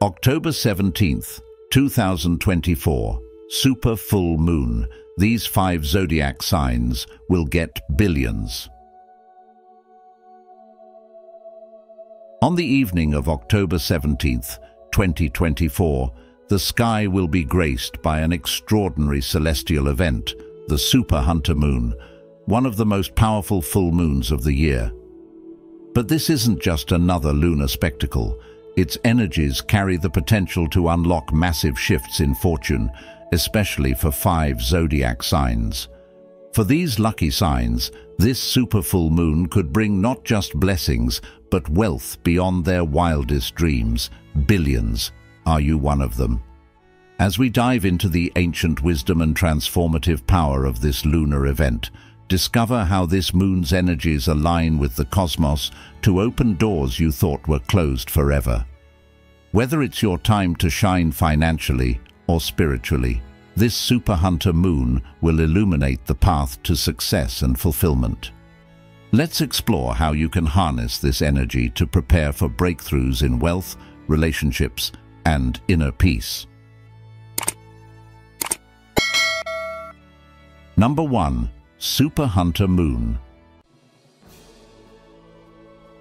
October 17th, 2024, super full moon. These 5 zodiac signs will get billions. On the evening of October 17th, 2024, the sky will be graced by an extraordinary celestial event, the super hunter moon, one of the most powerful full moons of the year. But this isn't just another lunar spectacle. Its energies carry the potential to unlock massive shifts in fortune, especially for 5 zodiac signs. For these lucky signs, this super full moon could bring not just blessings, but wealth beyond their wildest dreams. Billions. Are you one of them? As we dive into the ancient wisdom and transformative power of this lunar event, discover how this moon's energies align with the cosmos to open doors you thought were closed forever. Whether it's your time to shine financially or spiritually, this super hunter moon will illuminate the path to success and fulfillment. Let's explore how you can harness this energy to prepare for breakthroughs in wealth, relationships, and inner peace. Number 1. Super Hunter Moon.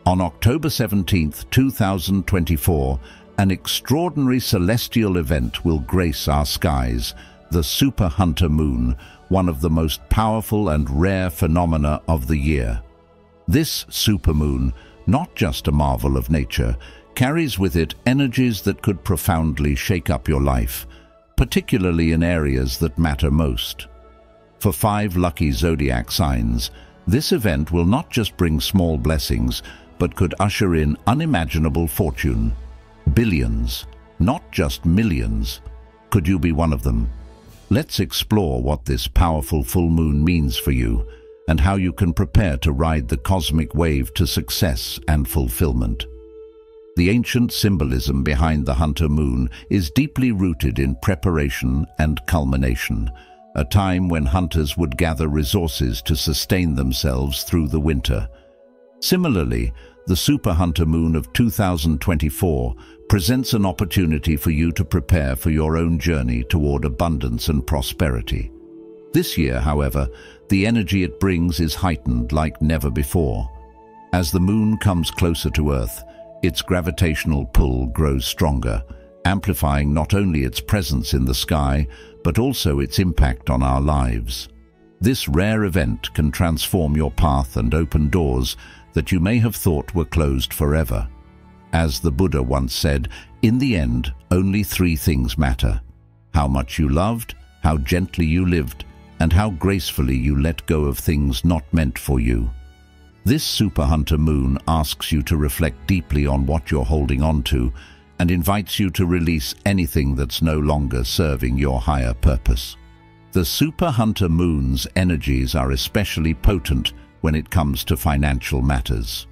On October 17th, 2024, an extraordinary celestial event will grace our skies, the Super Hunter Moon, one of the most powerful and rare phenomena of the year. This supermoon, not just a marvel of nature, carries with it energies that could profoundly shake up your life, particularly in areas that matter most. For 5 lucky zodiac signs, this event will not just bring small blessings, but could usher in unimaginable fortune. Billions, not just millions. Could you be one of them? Let's explore what this powerful full moon means for you and how you can prepare to ride the cosmic wave to success and fulfillment. The ancient symbolism behind the hunter moon is deeply rooted in preparation and culmination, a time when hunters would gather resources to sustain themselves through the winter. Similarly, the super hunter moon of 2024 presents an opportunity for you to prepare for your own journey toward abundance and prosperity. This year, however, the energy it brings is heightened like never before. As the moon comes closer to Earth, its gravitational pull grows stronger, amplifying not only its presence in the sky, but also its impact on our lives. This rare event can transform your path and open doors that you may have thought were closed forever. As the Buddha once said, in the end, only 3 things matter: how much you loved, how gently you lived, and how gracefully you let go of things not meant for you. This super hunter moon asks you to reflect deeply on what you're holding on to and invites you to release anything that's no longer serving your higher purpose. The super hunter moon's energies are especially potent when it comes to financial matters.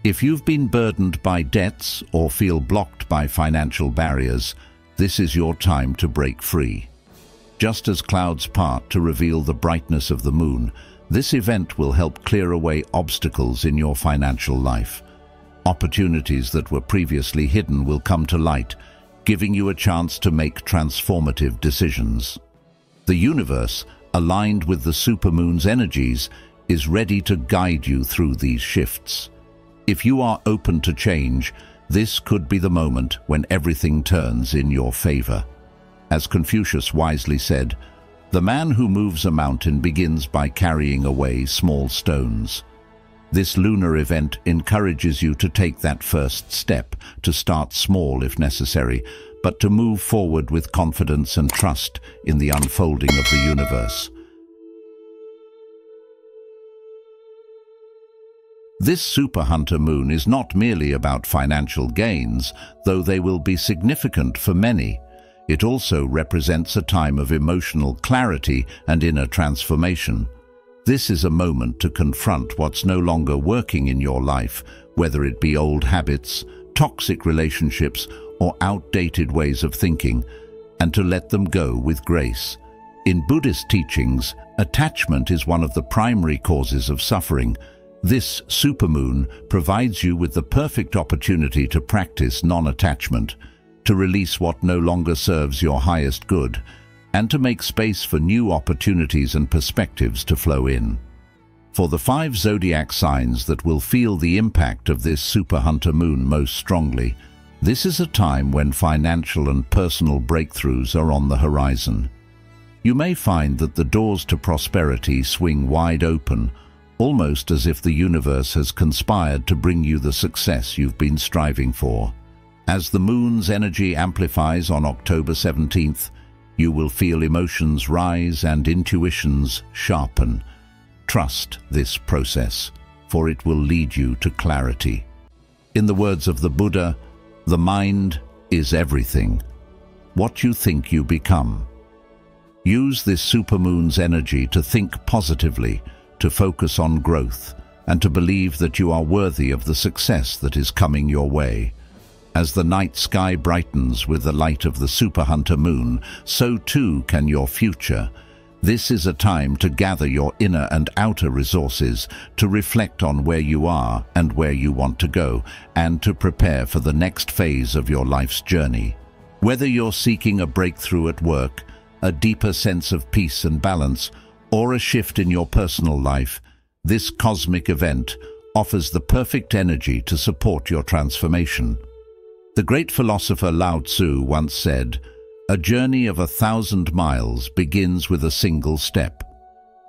If you've been burdened by debts or feel blocked by financial barriers, this is your time to break free. Just as clouds part to reveal the brightness of the moon, this event will help clear away obstacles in your financial life. Opportunities that were previously hidden will come to light, giving you a chance to make transformative decisions. The universe, aligned with the supermoon's energies, is ready to guide you through these shifts. If you are open to change, this could be the moment when everything turns in your favor. As Confucius wisely said, "The man who moves a mountain begins by carrying away small stones." This lunar event encourages you to take that first step, to start small if necessary, but to move forward with confidence and trust in the unfolding of the universe. This super hunter moon is not merely about financial gains, though they will be significant for many. It also represents a time of emotional clarity and inner transformation. This is a moment to confront what's no longer working in your life, whether it be old habits, toxic relationships, or outdated ways of thinking, and to let them go with grace. In Buddhist teachings, attachment is one of the primary causes of suffering. This supermoon provides you with the perfect opportunity to practice non-attachment. to release what no longer serves your highest good, and to make space for new opportunities and perspectives to flow in. For the 5 zodiac signs that will feel the impact of this super hunter moon most strongly, this is a time when financial and personal breakthroughs are on the horizon. You may find that the doors to prosperity swing wide open, almost as if the universe has conspired to bring you the success you've been striving for. As the moon's energy amplifies on October 17th, you will feel emotions rise and intuitions sharpen. Trust this process, for it will lead you to clarity. In the words of the Buddha, the mind is everything. What you think you become. Use this supermoon's energy to think positively, to focus on growth, and to believe that you are worthy of the success that is coming your way. As the night sky brightens with the light of the super hunter moon, so too can your future. This is a time to gather your inner and outer resources, to reflect on where you are and where you want to go, and to prepare for the next phase of your life's journey. Whether you're seeking a breakthrough at work, a deeper sense of peace and balance, or a shift in your personal life, this cosmic event offers the perfect energy to support your transformation. The great philosopher Lao Tzu once said, "A journey of 1,000 miles begins with a single step."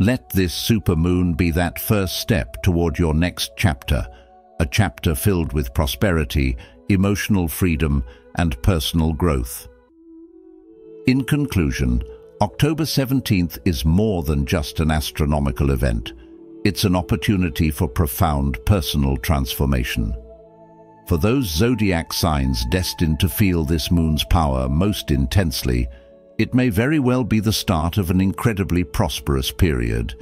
Let this supermoon be that first step toward your next chapter, a chapter filled with prosperity, emotional freedom, and personal growth. In conclusion, October 17th is more than just an astronomical event. It's an opportunity for profound personal transformation. For those zodiac signs destined to feel this moon's power most intensely, it may very well be the start of an incredibly prosperous period.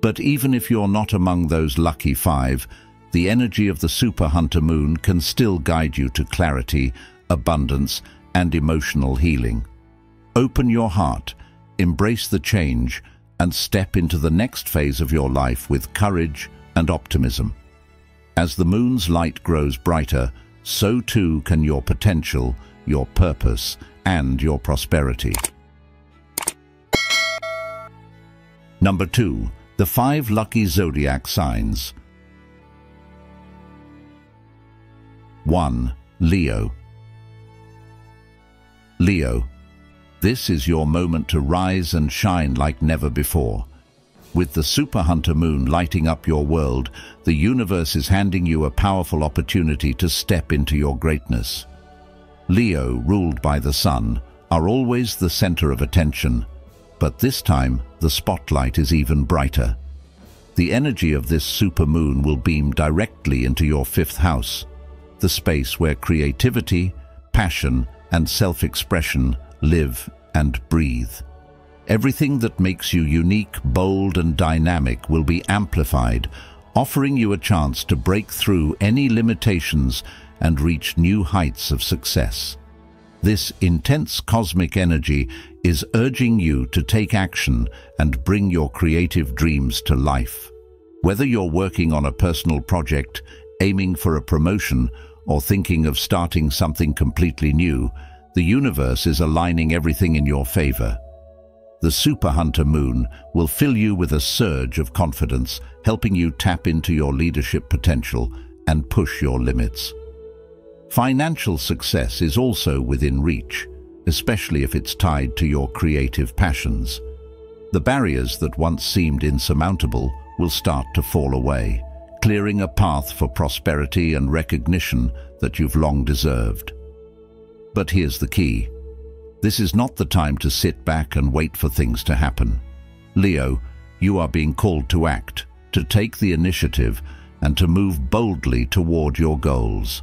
But even if you're not among those lucky 5, the energy of the super hunter moon can still guide you to clarity, abundance, and emotional healing. Open your heart, embrace the change, and step into the next phase of your life with courage and optimism. As the moon's light grows brighter, so too can your potential, your purpose, and your prosperity. Number 2. The 5 lucky zodiac signs. 1. Leo. Leo, this is your moment to rise and shine like never before. With the super hunter moon lighting up your world, the universe is handing you a powerful opportunity to step into your greatness. Leo, ruled by the sun, are always the center of attention, but this time the spotlight is even brighter. The energy of this supermoon will beam directly into your 5th house, the space where creativity, passion, and self-expression live and breathe. Everything that makes you unique, bold, and dynamic will be amplified, offering you a chance to break through any limitations and reach new heights of success. This intense cosmic energy is urging you to take action and bring your creative dreams to life. Whether you're working on a personal project, aiming for a promotion, or thinking of starting something completely new, the universe is aligning everything in your favor. The super hunter moon will fill you with a surge of confidence, helping you tap into your leadership potential and push your limits. Financial success is also within reach, especially if it's tied to your creative passions. The barriers that once seemed insurmountable will start to fall away, clearing a path for prosperity and recognition that you've long deserved. But here's the key. This is not the time to sit back and wait for things to happen. Leo, you are being called to act, to take the initiative, and to move boldly toward your goals.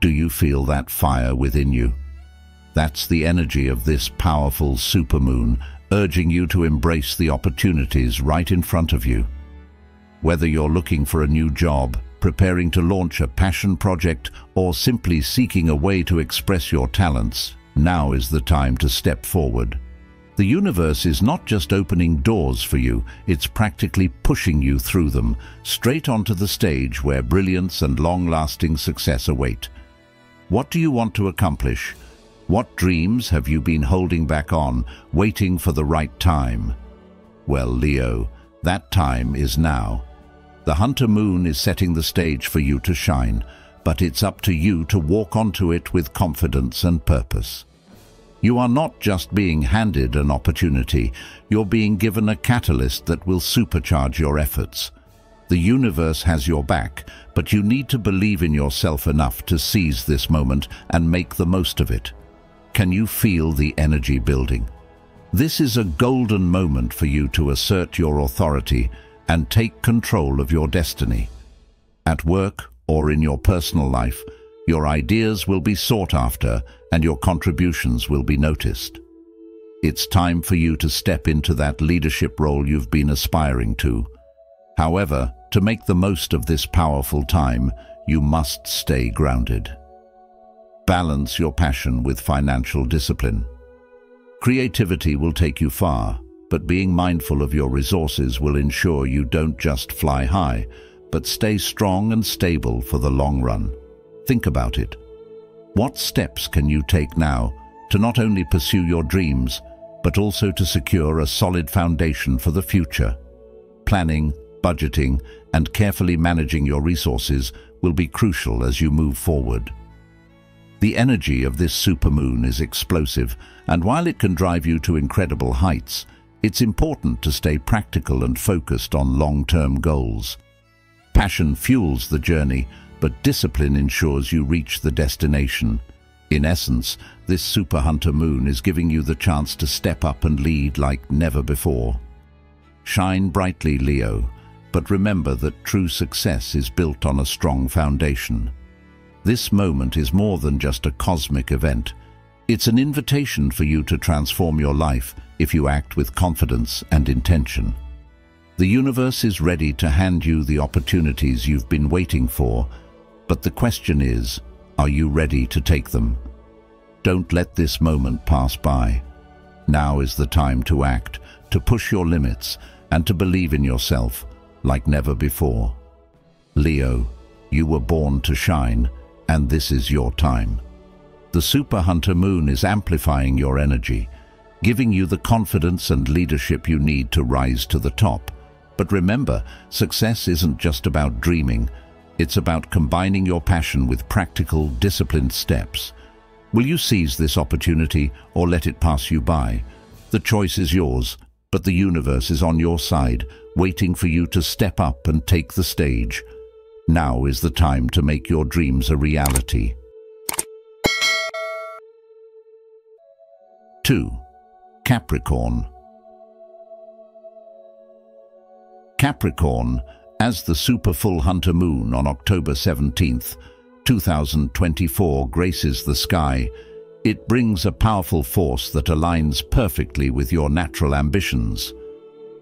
Do you feel that fire within you? That's the energy of this powerful supermoon, urging you to embrace the opportunities right in front of you. Whether you're looking for a new job, preparing to launch a passion project, or simply seeking a way to express your talents, now is the time to step forward. The universe is not just opening doors for you, it's practically pushing you through them, straight onto the stage where brilliance and long-lasting success await. What do you want to accomplish? What dreams have you been holding back on, waiting for the right time? Well, Leo, that time is now. The hunter moon is setting the stage for you to shine, but it's up to you to walk onto it with confidence and purpose. You are not just being handed an opportunity, you're being given a catalyst that will supercharge your efforts. The universe has your back, but you need to believe in yourself enough to seize this moment and make the most of it. Can you feel the energy building? This is a golden moment for you to assert your authority and take control of your destiny. At work or in your personal life, your ideas will be sought after and your contributions will be noticed. It's time for you to step into that leadership role you've been aspiring to. However, to make the most of this powerful time, you must stay grounded. Balance your passion with financial discipline. Creativity will take you far, but being mindful of your resources will ensure you don't just fly high, but stay strong and stable for the long run. Think about it. What steps can you take now to not only pursue your dreams, but also to secure a solid foundation for the future? Planning, budgeting, and carefully managing your resources will be crucial as you move forward. The energy of this supermoon is explosive, and while it can drive you to incredible heights, it's important to stay practical and focused on long-term goals. Passion fuels the journey, but discipline ensures you reach the destination. In essence, this super hunter moon is giving you the chance to step up and lead like never before. Shine brightly, Leo, but remember that true success is built on a strong foundation. This moment is more than just a cosmic event. It's an invitation for you to transform your life if you act with confidence and intention. The universe is ready to hand you the opportunities you've been waiting for, but the question is, are you ready to take them? Don't let this moment pass by. Now is the time to act, to push your limits, and to believe in yourself like never before. Leo, you were born to shine, and this is your time. The super hunter moon is amplifying your energy, giving you the confidence and leadership you need to rise to the top. But remember, success isn't just about dreaming. It's about combining your passion with practical, disciplined steps. Will you seize this opportunity or let it pass you by? The choice is yours, but the universe is on your side, waiting for you to step up and take the stage. Now is the time to make your dreams a reality. 2. Capricorn. Capricorn, as the super full hunter moon on October 17th, 2024 graces the sky, it brings a powerful force that aligns perfectly with your natural ambitions.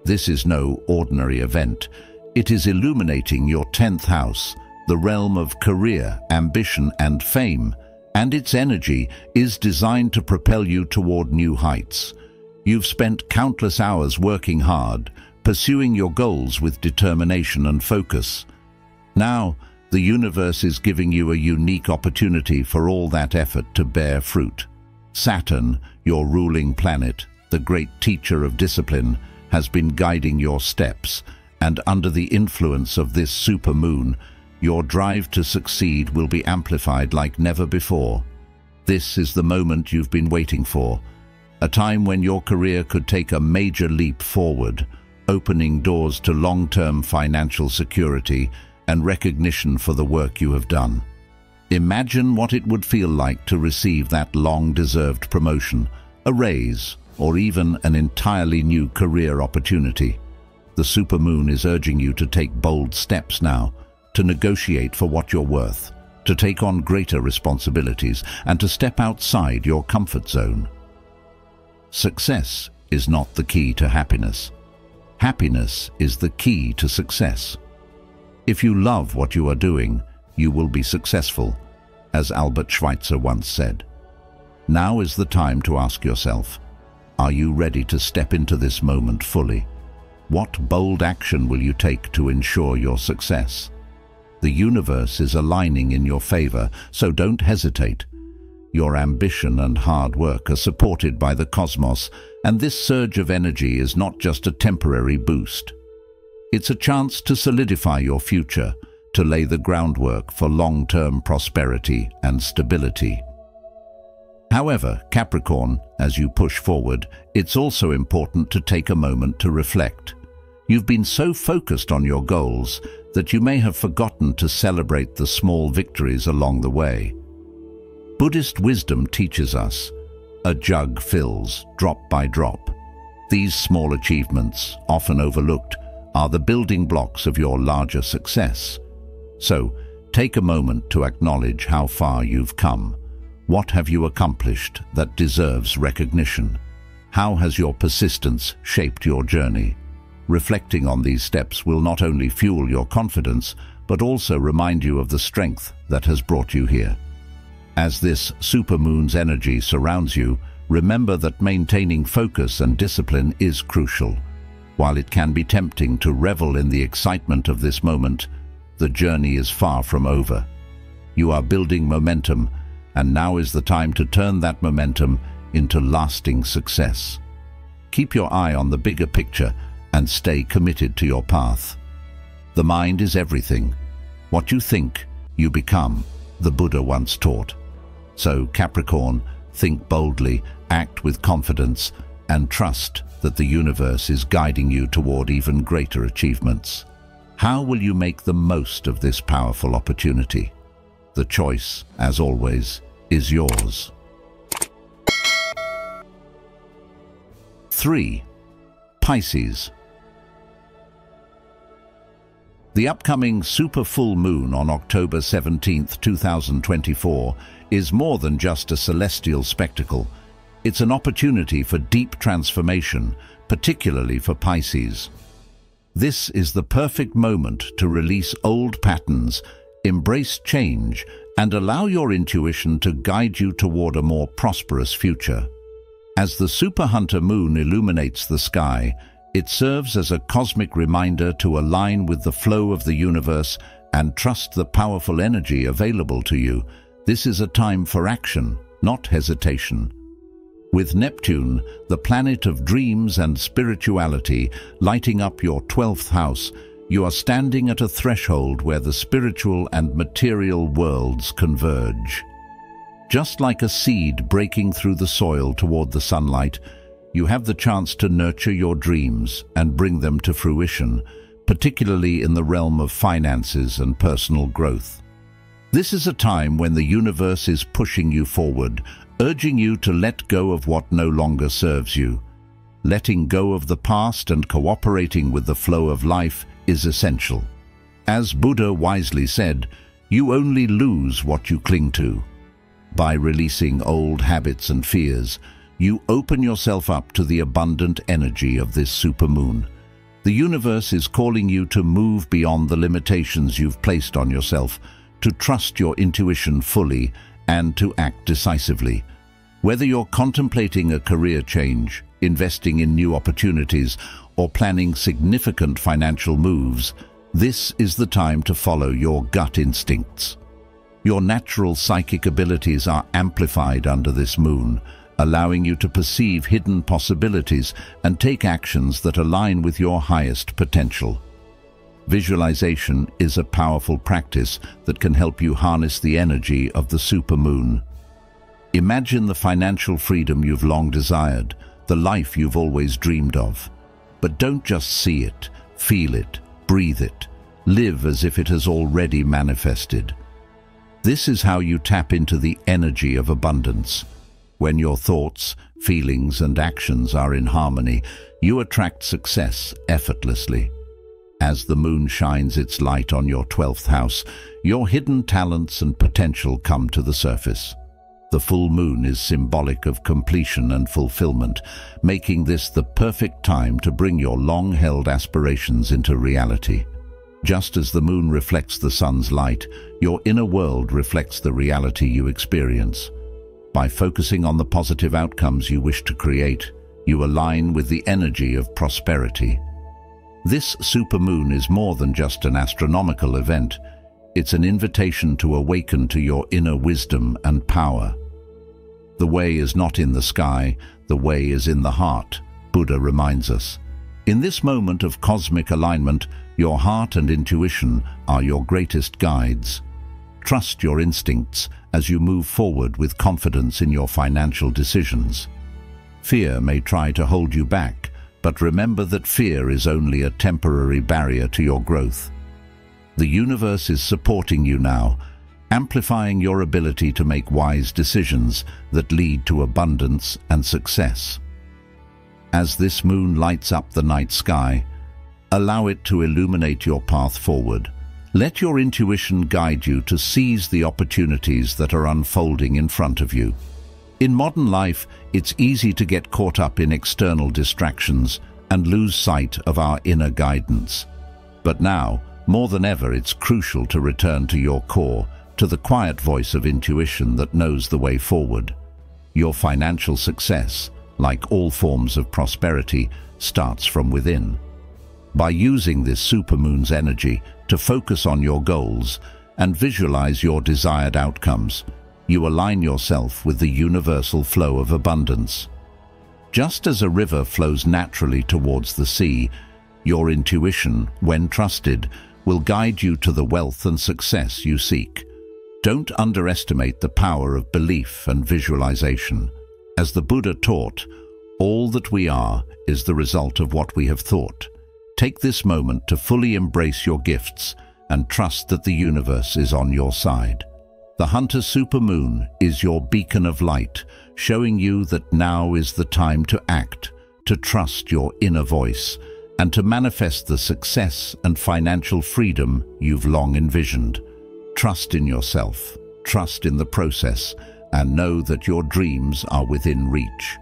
This is no ordinary event. It is illuminating your 10th house, the realm of career, ambition, and fame, and its energy is designed to propel you toward new heights. You've spent countless hours working hard, pursuing your goals with determination and focus. Now, the universe is giving you a unique opportunity for all that effort to bear fruit. Saturn, your ruling planet, the great teacher of discipline, has been guiding your steps, and under the influence of this supermoon, your drive to succeed will be amplified like never before. This is the moment you've been waiting for, a time when your career could take a major leap forward, opening doors to long-term financial security and recognition for the work you have done. Imagine what it would feel like to receive that long-deserved promotion, a raise, or even an entirely new career opportunity. The supermoon is urging you to take bold steps now, to negotiate for what you're worth, to take on greater responsibilities, and to step outside your comfort zone. Success is not the key to happiness. Happiness is the key to success. If you love what you are doing, you will be successful, as Albert Schweitzer once said. Now is the time to ask yourself, are you ready to step into this moment fully? What bold action will you take to ensure your success? The universe is aligning in your favor, so don't hesitate. Your ambition and hard work are supported by the cosmos, and this surge of energy is not just a temporary boost. It's a chance to solidify your future, to lay the groundwork for long-term prosperity and stability. However, Capricorn, as you push forward, it's also important to take a moment to reflect. You've been so focused on your goals that you may have forgotten to celebrate the small victories along the way. Buddhist wisdom teaches us, a jug fills drop by drop. These small achievements, often overlooked, are the building blocks of your larger success. So, take a moment to acknowledge how far you've come. What have you accomplished that deserves recognition? How has your persistence shaped your journey? Reflecting on these steps will not only fuel your confidence, but also remind you of the strength that has brought you here. As this supermoon's energy surrounds you, remember that maintaining focus and discipline is crucial. While it can be tempting to revel in the excitement of this moment, the journey is far from over. You are building momentum, and now is the time to turn that momentum into lasting success. Keep your eye on the bigger picture and stay committed to your path. The mind is everything. What you think, you become, the Buddha once taught. So, Capricorn, think boldly, act with confidence, and trust that the universe is guiding you toward even greater achievements. How will you make the most of this powerful opportunity? The choice, as always, is yours. 3. Pisces. The upcoming super full moon on October 17, 2024 is more than just a celestial spectacle. It's an opportunity for deep transformation, particularly for Pisces. This is the perfect moment to release old patterns, embrace change, and allow your intuition to guide you toward a more prosperous future. As the super hunter moon illuminates the sky, it serves as a cosmic reminder to align with the flow of the universe and trust the powerful energy available to you. This is a time for action, not hesitation. With Neptune, the planet of dreams and spirituality, lighting up your 12th house, you are standing at a threshold where the spiritual and material worlds converge. Just like a seed breaking through the soil toward the sunlight, you have the chance to nurture your dreams and bring them to fruition, particularly in the realm of finances and personal growth. This is a time when the universe is pushing you forward, urging you to let go of what no longer serves you. Letting go of the past and cooperating with the flow of life is essential. As Buddha wisely said, you only lose what you cling to. By releasing old habits and fears, you open yourself up to the abundant energy of this supermoon. The universe is calling you to move beyond the limitations you've placed on yourself, to trust your intuition fully, and to act decisively. Whether you're contemplating a career change, investing in new opportunities, or planning significant financial moves, this is the time to follow your gut instincts. Your natural psychic abilities are amplified under this moon, allowing you to perceive hidden possibilities and take actions that align with your highest potential. Visualization is a powerful practice that can help you harness the energy of the supermoon. Imagine the financial freedom you've long desired, the life you've always dreamed of. But don't just see it, feel it, breathe it, live as if it has already manifested. This is how you tap into the energy of abundance. When your thoughts, feelings, and actions are in harmony, you attract success effortlessly. As the moon shines its light on your 12th house, your hidden talents and potential come to the surface. The full moon is symbolic of completion and fulfillment, making this the perfect time to bring your long-held aspirations into reality. Just as the moon reflects the sun's light, your inner world reflects the reality you experience. By focusing on the positive outcomes you wish to create, you align with the energy of prosperity. This supermoon is more than just an astronomical event. It's an invitation to awaken to your inner wisdom and power. The way is not in the sky, the way is in the heart, Buddha reminds us. In this moment of cosmic alignment, your heart and intuition are your greatest guides. Trust your instincts as you move forward with confidence in your financial decisions. Fear may try to hold you back, but remember that fear is only a temporary barrier to your growth. The universe is supporting you now, amplifying your ability to make wise decisions that lead to abundance and success. As this moon lights up the night sky, allow it to illuminate your path forward. Let your intuition guide you to seize the opportunities that are unfolding in front of you. In modern life, it's easy to get caught up in external distractions and lose sight of our inner guidance. But now, more than ever, it's crucial to return to your core, to the quiet voice of intuition that knows the way forward. Your financial success, like all forms of prosperity, starts from within. By using this supermoon's energy to focus on your goals and visualize your desired outcomes, you align yourself with the universal flow of abundance. Just as a river flows naturally towards the sea, your intuition, when trusted, will guide you to the wealth and success you seek. Don't underestimate the power of belief and visualization. As the Buddha taught, all that we are is the result of what we have thought. Take this moment to fully embrace your gifts and trust that the universe is on your side. The Hunter supermoon is your beacon of light, showing you that now is the time to act, to trust your inner voice, and to manifest the success and financial freedom you've long envisioned. Trust in yourself, trust in the process, and know that your dreams are within reach.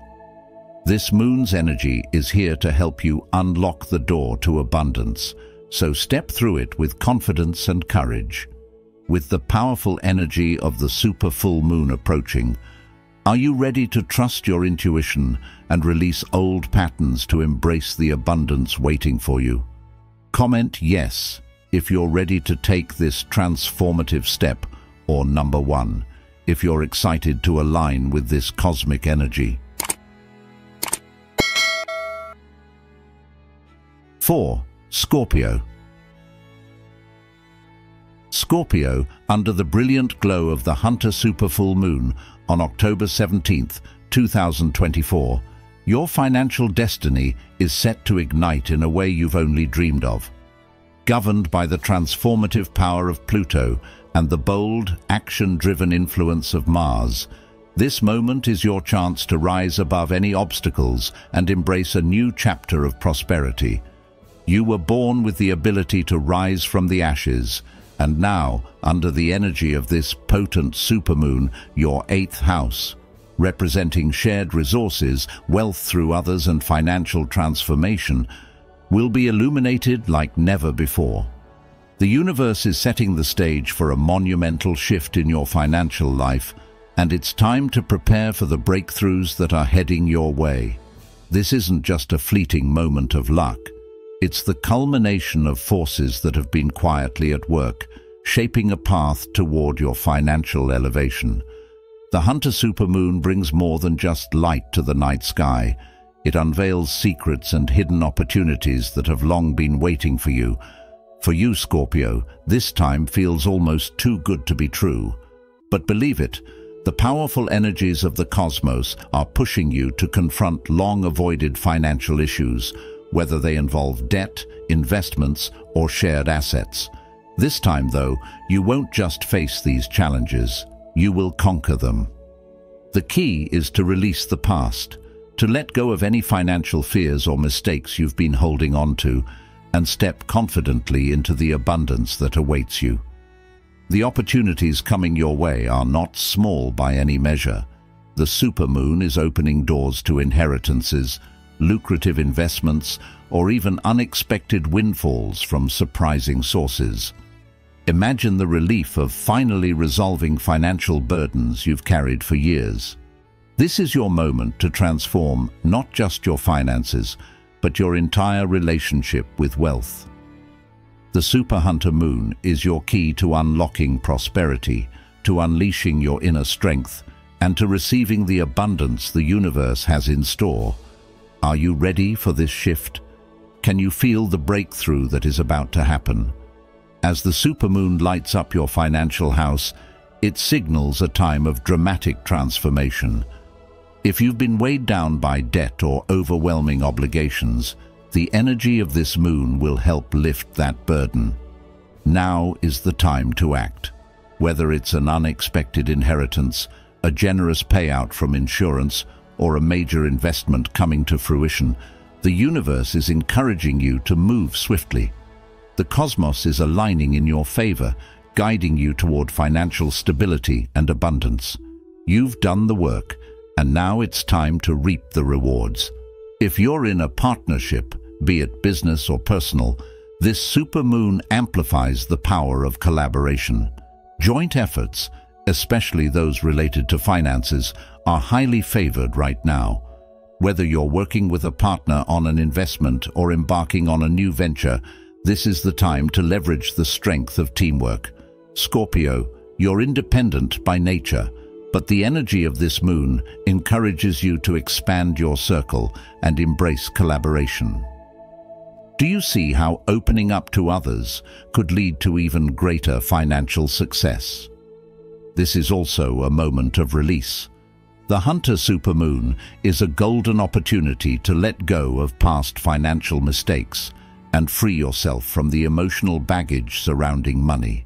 This moon's energy is here to help you unlock the door to abundance, so step through it with confidence and courage. With the powerful energy of the super full moon approaching, are you ready to trust your intuition and release old patterns to embrace the abundance waiting for you? Comment yes if you're ready to take this transformative step, or number 1 if you're excited to align with this cosmic energy. 4. Scorpio. Scorpio, under the brilliant glow of the Hunter superfull moon on October 17th, 2024, your financial destiny is set to ignite in a way you've only dreamed of. Governed by the transformative power of Pluto and the bold, action-driven influence of Mars, this moment is your chance to rise above any obstacles and embrace a new chapter of prosperity. You were born with the ability to rise from the ashes, and now, under the energy of this potent supermoon, your 8th house, representing shared resources, wealth through others, and financial transformation, will be illuminated like never before. The universe is setting the stage for a monumental shift in your financial life, and it's time to prepare for the breakthroughs that are heading your way. This isn't just a fleeting moment of luck. It's the culmination of forces that have been quietly at work, shaping a path toward your financial elevation. The Hunter supermoon brings more than just light to the night sky. It unveils secrets and hidden opportunities that have long been waiting for you. For you, Scorpio, this time feels almost too good to be true. But believe it, the powerful energies of the cosmos are pushing you to confront long-avoided financial issues, whether they involve debt, investments, or shared assets. This time, though, you won't just face these challenges, you will conquer them. The key is to release the past, to let go of any financial fears or mistakes you've been holding on to, and step confidently into the abundance that awaits you. The opportunities coming your way are not small by any measure. The supermoon is opening doors to inheritances, lucrative investments, or even unexpected windfalls from surprising sources. Imagine the relief of finally resolving financial burdens you've carried for years. This is your moment to transform not just your finances, but your entire relationship with wealth. The Super Hunter moon is your key to unlocking prosperity, to unleashing your inner strength, and to receiving the abundance the universe has in store. Are you ready for this shift? Can you feel the breakthrough that is about to happen? As the supermoon lights up your financial house, it signals a time of dramatic transformation. If you've been weighed down by debt or overwhelming obligations, the energy of this moon will help lift that burden. Now is the time to act. Whether it's an unexpected inheritance, a generous payout from insurance, or a major investment coming to fruition, the universe is encouraging you to move swiftly. The cosmos is aligning in your favor, guiding you toward financial stability and abundance. You've done the work, and now it's time to reap the rewards. If you're in a partnership, be it business or personal, this supermoon amplifies the power of collaboration. Joint efforts, especially those related to finances, are highly favored right now. Whether you're working with a partner on an investment or embarking on a new venture, this is the time to leverage the strength of teamwork. Scorpio, you're independent by nature, but the energy of this moon encourages you to expand your circle and embrace collaboration. Do you see how opening up to others could lead to even greater financial success? This is also a moment of release. The Hunter supermoon is a golden opportunity to let go of past financial mistakes and free yourself from the emotional baggage surrounding money.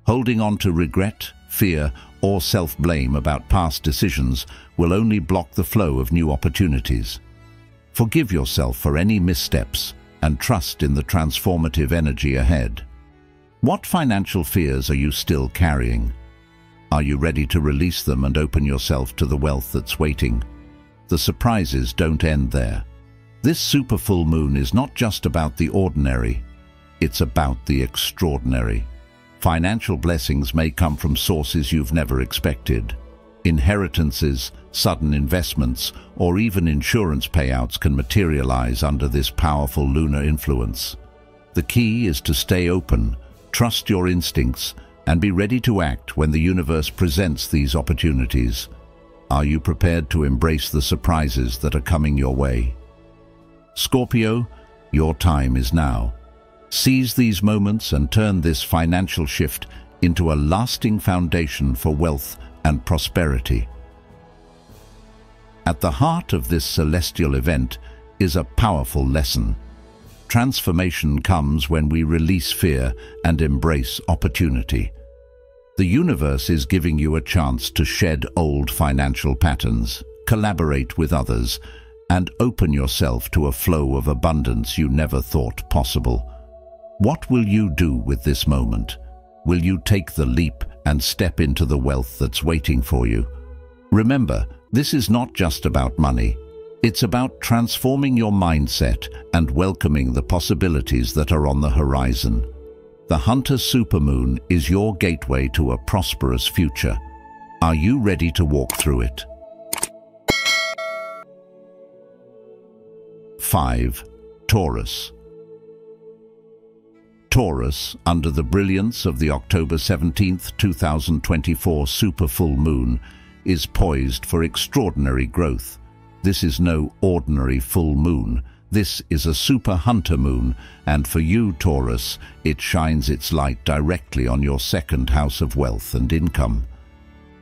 Holding on to regret, fear, or self-blame about past decisions will only block the flow of new opportunities. Forgive yourself for any missteps and trust in the transformative energy ahead. What financial fears are you still carrying? Are you ready to release them and open yourself to the wealth that's waiting? The surprises don't end there. This super full moon is not just about the ordinary, it's about the extraordinary. Financial blessings may come from sources you've never expected. Inheritances, sudden investments, or even insurance payouts can materialize under this powerful lunar influence. The key is to stay open, trust your instincts, and be ready to act when the universe presents these opportunities. Are you prepared to embrace the surprises that are coming your way? Scorpio, your time is now. Seize these moments and turn this financial shift into a lasting foundation for wealth and prosperity. At the heart of this celestial event is a powerful lesson. Transformation comes when we release fear and embrace opportunity. The universe is giving you a chance to shed old financial patterns, collaborate with others, and open yourself to a flow of abundance you never thought possible. What will you do with this moment? Will you take the leap and step into the wealth that's waiting for you? Remember, this is not just about money. It's about transforming your mindset and welcoming the possibilities that are on the horizon. The Hunter supermoon is your gateway to a prosperous future. Are you ready to walk through it? 5. Taurus. Taurus, under the brilliance of the October 17th, 2024 super full moon, is poised for extraordinary growth. This is no ordinary full moon. This is a super hunter moon, and for you, Taurus, it shines its light directly on your second house of wealth and income.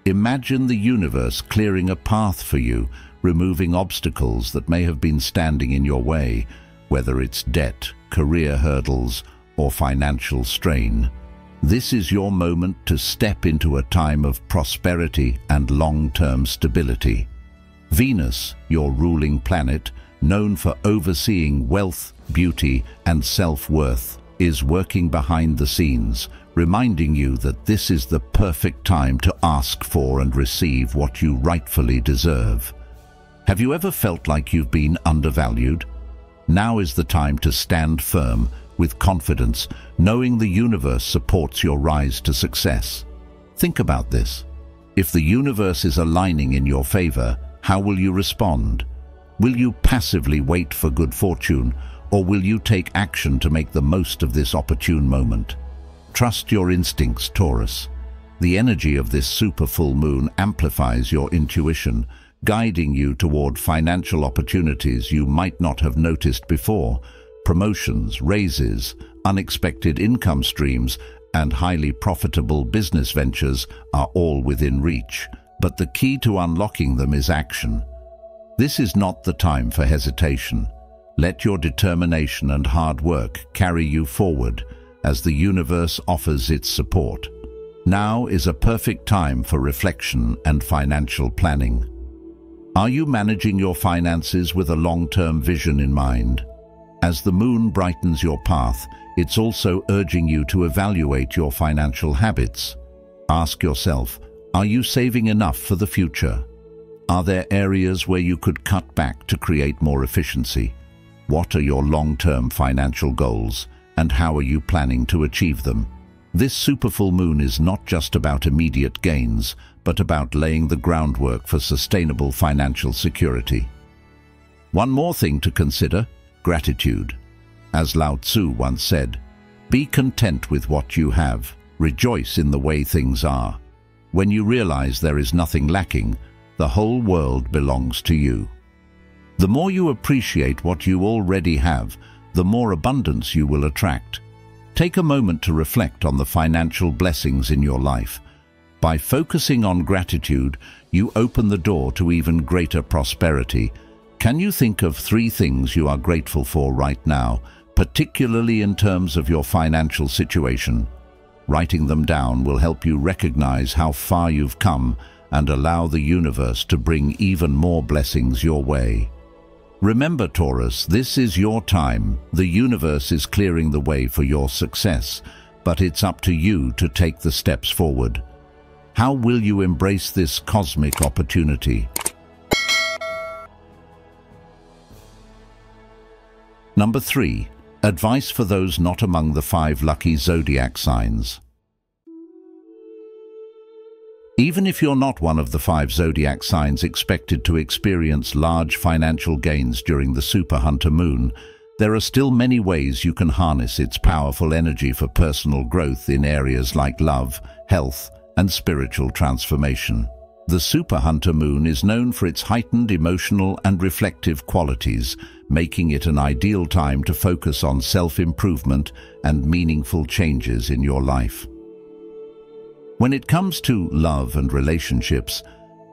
Imagine the universe clearing a path for you, removing obstacles that may have been standing in your way, whether it's debt, career hurdles, or financial strain. This is your moment to step into a time of prosperity and long-term stability. Venus, your ruling planet, known for overseeing wealth, beauty, and self-worth, is working behind the scenes, reminding you that this is the perfect time to ask for and receive what you rightfully deserve. Have you ever felt like you've been undervalued? Now is the time to stand firm, with confidence, knowing the universe supports your rise to success. Think about this. If the universe is aligning in your favor, how will you respond? Will you passively wait for good fortune, or will you take action to make the most of this opportune moment? Trust your instincts, Taurus. The energy of this super full moon amplifies your intuition, guiding you toward financial opportunities you might not have noticed before. Promotions, raises, unexpected income streams, and highly profitable business ventures are all within reach, but the key to unlocking them is action. This is not the time for hesitation. Let your determination and hard work carry you forward as the universe offers its support. Now is a perfect time for reflection and financial planning. Are you managing your finances with a long-term vision in mind? As the moon brightens your path, it's also urging you to evaluate your financial habits. Ask yourself, are you saving enough for the future? Are there areas where you could cut back to create more efficiency? What are your long-term financial goals, and how are you planning to achieve them? This superfull moon is not just about immediate gains, but about laying the groundwork for sustainable financial security. One more thing to consider: gratitude. As Lao Tzu once said, "Be content with what you have. Rejoice in the way things are." When you realize there is nothing lacking, the whole world belongs to you. The more you appreciate what you already have, the more abundance you will attract. Take a moment to reflect on the financial blessings in your life. By focusing on gratitude, you open the door to even greater prosperity. Can you think of 3 things you are grateful for right now, particularly in terms of your financial situation? Writing them down will help you recognize how far you've come and allow the universe to bring even more blessings your way. Remember, Taurus, this is your time. The universe is clearing the way for your success, but it's up to you to take the steps forward. How will you embrace this cosmic opportunity? Number 3. Advice for those not among the 5 lucky zodiac signs. Even if you're not one of the 5 zodiac signs expected to experience large financial gains during the Super Hunter moon, there are still many ways you can harness its powerful energy for personal growth in areas like love, health, and spiritual transformation. The Super Hunter moon is known for its heightened emotional and reflective qualities, making it an ideal time to focus on self-improvement and meaningful changes in your life. When it comes to love and relationships,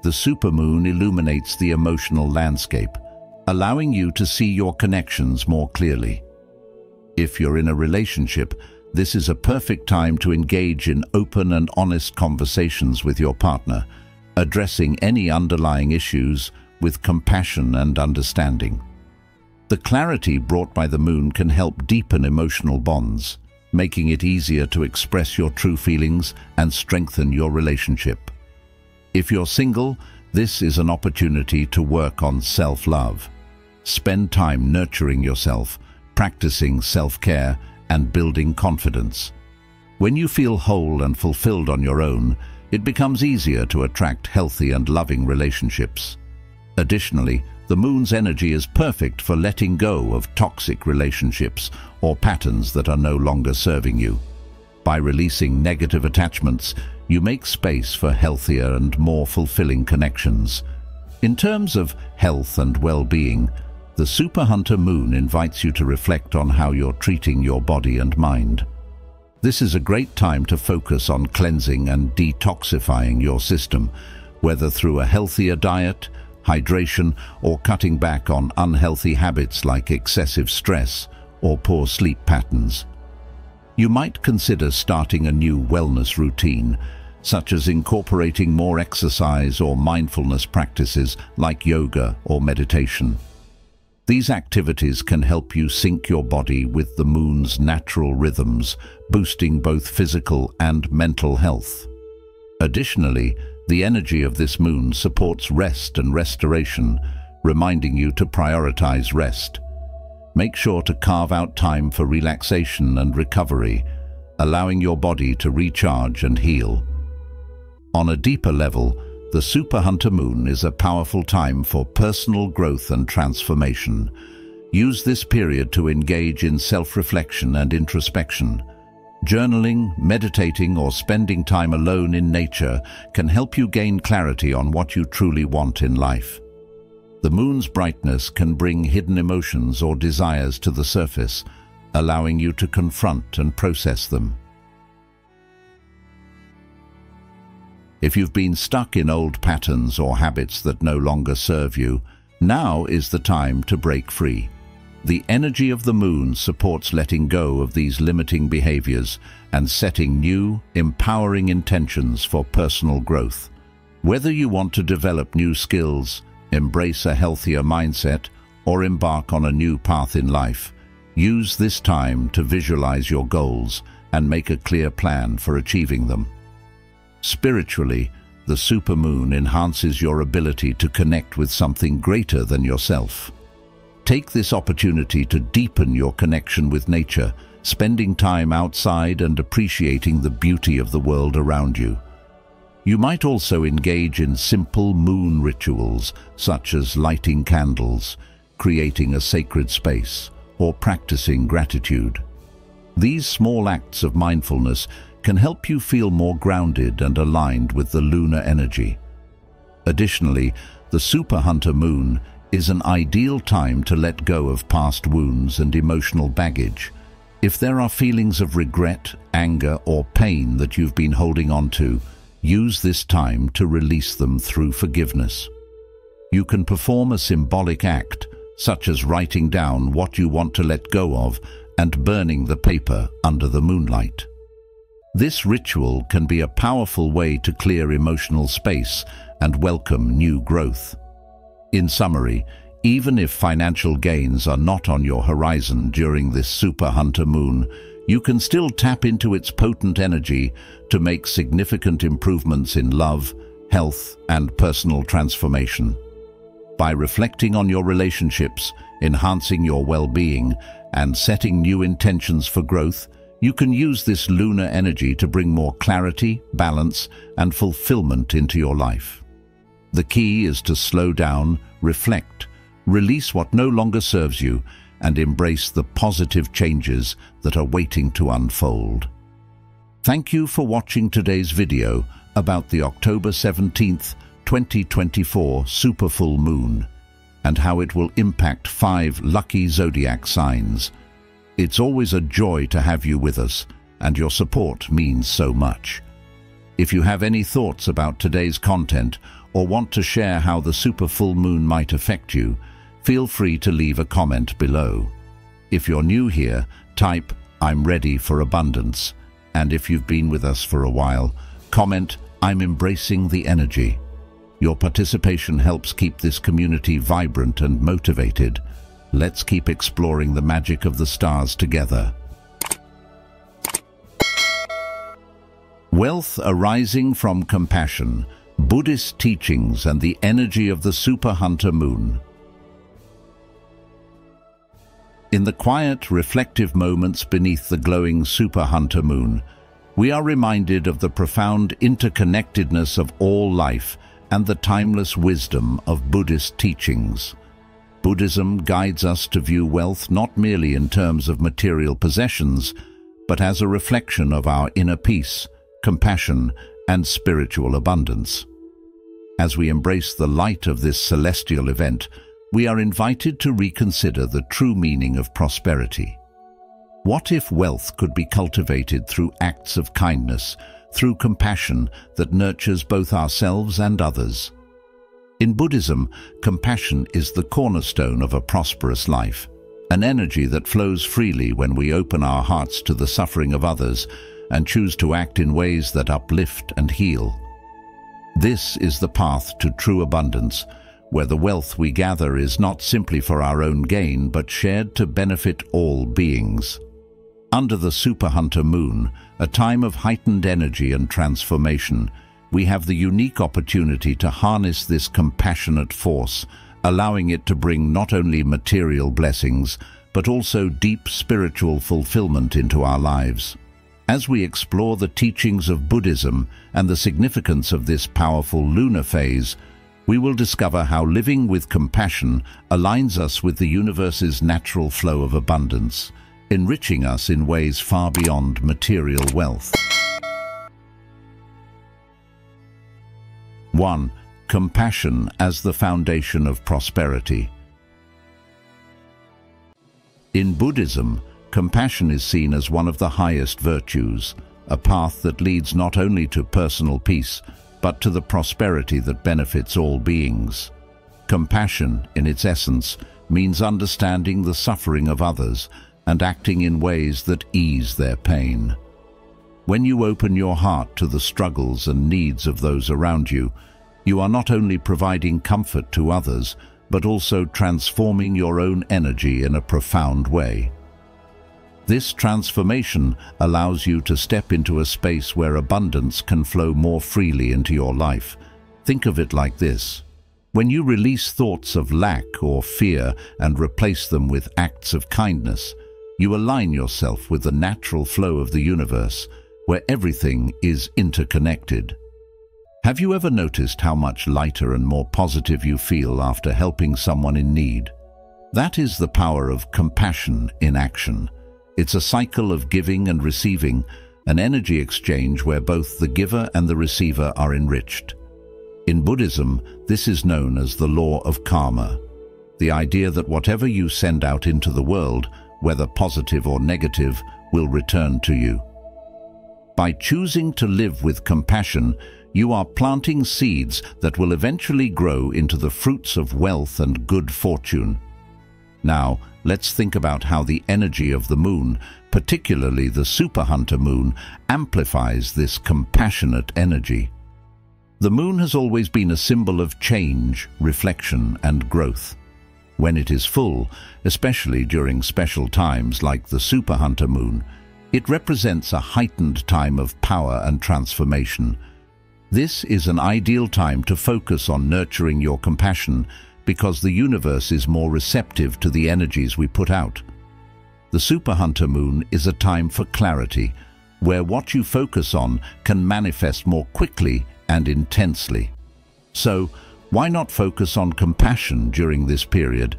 the supermoon illuminates the emotional landscape, allowing you to see your connections more clearly. If you're in a relationship, this is a perfect time to engage in open and honest conversations with your partner, addressing any underlying issues with compassion and understanding. The clarity brought by the moon can help deepen emotional bonds, making it easier to express your true feelings and strengthen your relationship. If you're single, this is an opportunity to work on self-love. Spend time nurturing yourself, practicing self-care, and building confidence. When you feel whole and fulfilled on your own, it becomes easier to attract healthy and loving relationships. Additionally, the moon's energy is perfect for letting go of toxic relationships or patterns that are no longer serving you. By releasing negative attachments, you make space for healthier and more fulfilling connections. In terms of health and well-being, the Super Hunter moon invites you to reflect on how you're treating your body and mind. This is a great time to focus on cleansing and detoxifying your system, whether through a healthier diet, hydration, or cutting back on unhealthy habits like excessive stress or poor sleep patterns. You might consider starting a new wellness routine, such as incorporating more exercise or mindfulness practices like yoga or meditation. These activities can help you sync your body with the moon's natural rhythms, boosting both physical and mental health. Additionally, the energy of this moon supports rest and restoration, reminding you to prioritize rest. Make sure to carve out time for relaxation and recovery, allowing your body to recharge and heal. On a deeper level, the Super Hunter moon is a powerful time for personal growth and transformation. Use this period to engage in self-reflection and introspection. Journaling, meditating, or spending time alone in nature can help you gain clarity on what you truly want in life. The moon's brightness can bring hidden emotions or desires to the surface, allowing you to confront and process them. If you've been stuck in old patterns or habits that no longer serve you, now is the time to break free. The energy of the moon supports letting go of these limiting behaviors and setting new, empowering intentions for personal growth. Whether you want to develop new skills, embrace a healthier mindset, or embark on a new path in life, use this time to visualize your goals and make a clear plan for achieving them. Spiritually, the supermoon enhances your ability to connect with something greater than yourself. Take this opportunity to deepen your connection with nature, spending time outside and appreciating the beauty of the world around you. You might also engage in simple moon rituals, such as lighting candles, creating a sacred space, or practicing gratitude. These small acts of mindfulness can help you feel more grounded and aligned with the lunar energy. Additionally, the Super Hunter moon is an ideal time to let go of past wounds and emotional baggage. If there are feelings of regret, anger, or pain that you've been holding on to, use this time to release them through forgiveness. You can perform a symbolic act, such as writing down what you want to let go of and burning the paper under the moonlight. This ritual can be a powerful way to clear emotional space and welcome new growth. In summary, even if financial gains are not on your horizon during this Super Hunter moon, you can still tap into its potent energy to make significant improvements in love, health, and personal transformation. By reflecting on your relationships, enhancing your well-being, and setting new intentions for growth, you can use this lunar energy to bring more clarity, balance, and fulfillment into your life. The key is to slow down, reflect, release what no longer serves you, and embrace the positive changes that are waiting to unfold. Thank you for watching today's video about the October 17th, 2024 superfull moon and how it will impact 5 lucky zodiac signs. It's always a joy to have you with us, and your support means so much. If you have any thoughts about today's content or want to share how the super full moon might affect you, feel free to leave a comment below. If you're new here, type "I'm ready for abundance." And if you've been with us for a while, comment "I'm embracing the energy." Your participation helps keep this community vibrant and motivated. Let's keep exploring the magic of the stars together. Wealth arising from compassion, Buddhist teachings and the energy of the Super Hunter moon. In the quiet, reflective moments beneath the glowing Super Hunter moon, we are reminded of the profound interconnectedness of all life and the timeless wisdom of Buddhist teachings. Buddhism guides us to view wealth not merely in terms of material possessions, but as a reflection of our inner peace, compassion, and spiritual abundance. As we embrace the light of this celestial event, we are invited to reconsider the true meaning of prosperity. What if wealth could be cultivated through acts of kindness, through compassion that nurtures both ourselves and others? In Buddhism, compassion is the cornerstone of a prosperous life, an energy that flows freely when we open our hearts to the suffering of others and choose to act in ways that uplift and heal. This is the path to true abundance, where the wealth we gather is not simply for our own gain but shared to benefit all beings. Under the Super Hunter moon, a time of heightened energy and transformation, we have the unique opportunity to harness this compassionate force, allowing it to bring not only material blessings, but also deep spiritual fulfillment into our lives. As we explore the teachings of Buddhism and the significance of this powerful lunar phase, we will discover how living with compassion aligns us with the universe's natural flow of abundance, enriching us in ways far beyond material wealth. 1. Compassion as the foundation of prosperity. In Buddhism, compassion is seen as one of the highest virtues, a path that leads not only to personal peace, but to the prosperity that benefits all beings. Compassion, in its essence, means understanding the suffering of others and acting in ways that ease their pain. When you open your heart to the struggles and needs of those around you, you are not only providing comfort to others, but also transforming your own energy in a profound way. This transformation allows you to step into a space where abundance can flow more freely into your life. Think of it like this. When you release thoughts of lack or fear and replace them with acts of kindness, you align yourself with the natural flow of the universe, where everything is interconnected. Have you ever noticed how much lighter and more positive you feel after helping someone in need? That is the power of compassion in action. It's a cycle of giving and receiving, an energy exchange where both the giver and the receiver are enriched. In Buddhism, this is known as the law of karma, the idea that whatever you send out into the world, whether positive or negative, will return to you. By choosing to live with compassion, you are planting seeds that will eventually grow into the fruits of wealth and good fortune. Now, let's think about how the energy of the moon, particularly the super hunter moon, amplifies this compassionate energy. The moon has always been a symbol of change, reflection, and growth. When it is full, especially during special times like the super hunter moon, it represents a heightened time of power and transformation. This is an ideal time to focus on nurturing your compassion because the universe is more receptive to the energies we put out. The super hunter moon is a time for clarity, where what you focus on can manifest more quickly and intensely. So, why not focus on compassion during this period?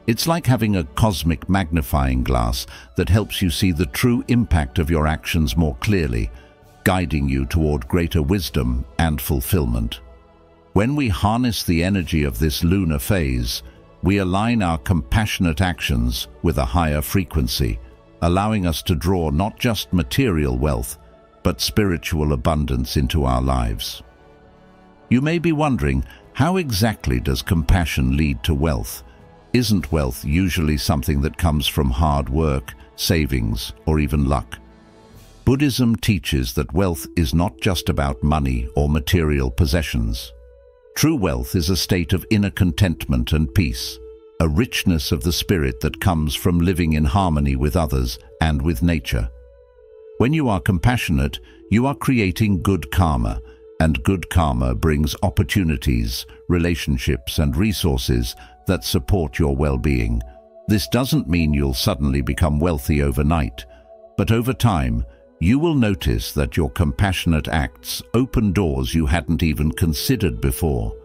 It's like having a cosmic magnifying glass that helps you see the true impact of your actions more clearly, guiding you toward greater wisdom and fulfillment. When we harness the energy of this lunar phase, we align our compassionate actions with a higher frequency, allowing us to draw not just material wealth, but spiritual abundance into our lives. You may be wondering, how exactly does compassion lead to wealth? Isn't wealth usually something that comes from hard work, savings, or even luck? Buddhism teaches that wealth is not just about money or material possessions. True wealth is a state of inner contentment and peace, a richness of the spirit that comes from living in harmony with others and with nature. When you are compassionate, you are creating good karma, and good karma brings opportunities, relationships, and resources that support your well-being. This doesn't mean you'll suddenly become wealthy overnight, but over time, you will notice that your compassionate acts open doors you hadn't even considered before.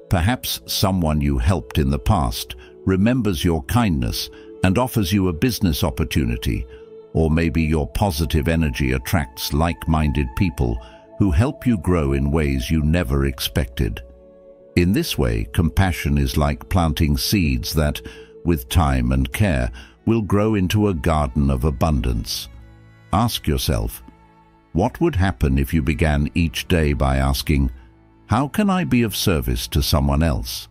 Perhaps someone you helped in the past remembers your kindness and offers you a business opportunity, or maybe your positive energy attracts like-minded people who help you grow in ways you never expected. In this way, compassion is like planting seeds that, with time and care, will grow into a garden of abundance. Ask yourself, what would happen if you began each day by asking, how can I be of service to someone else?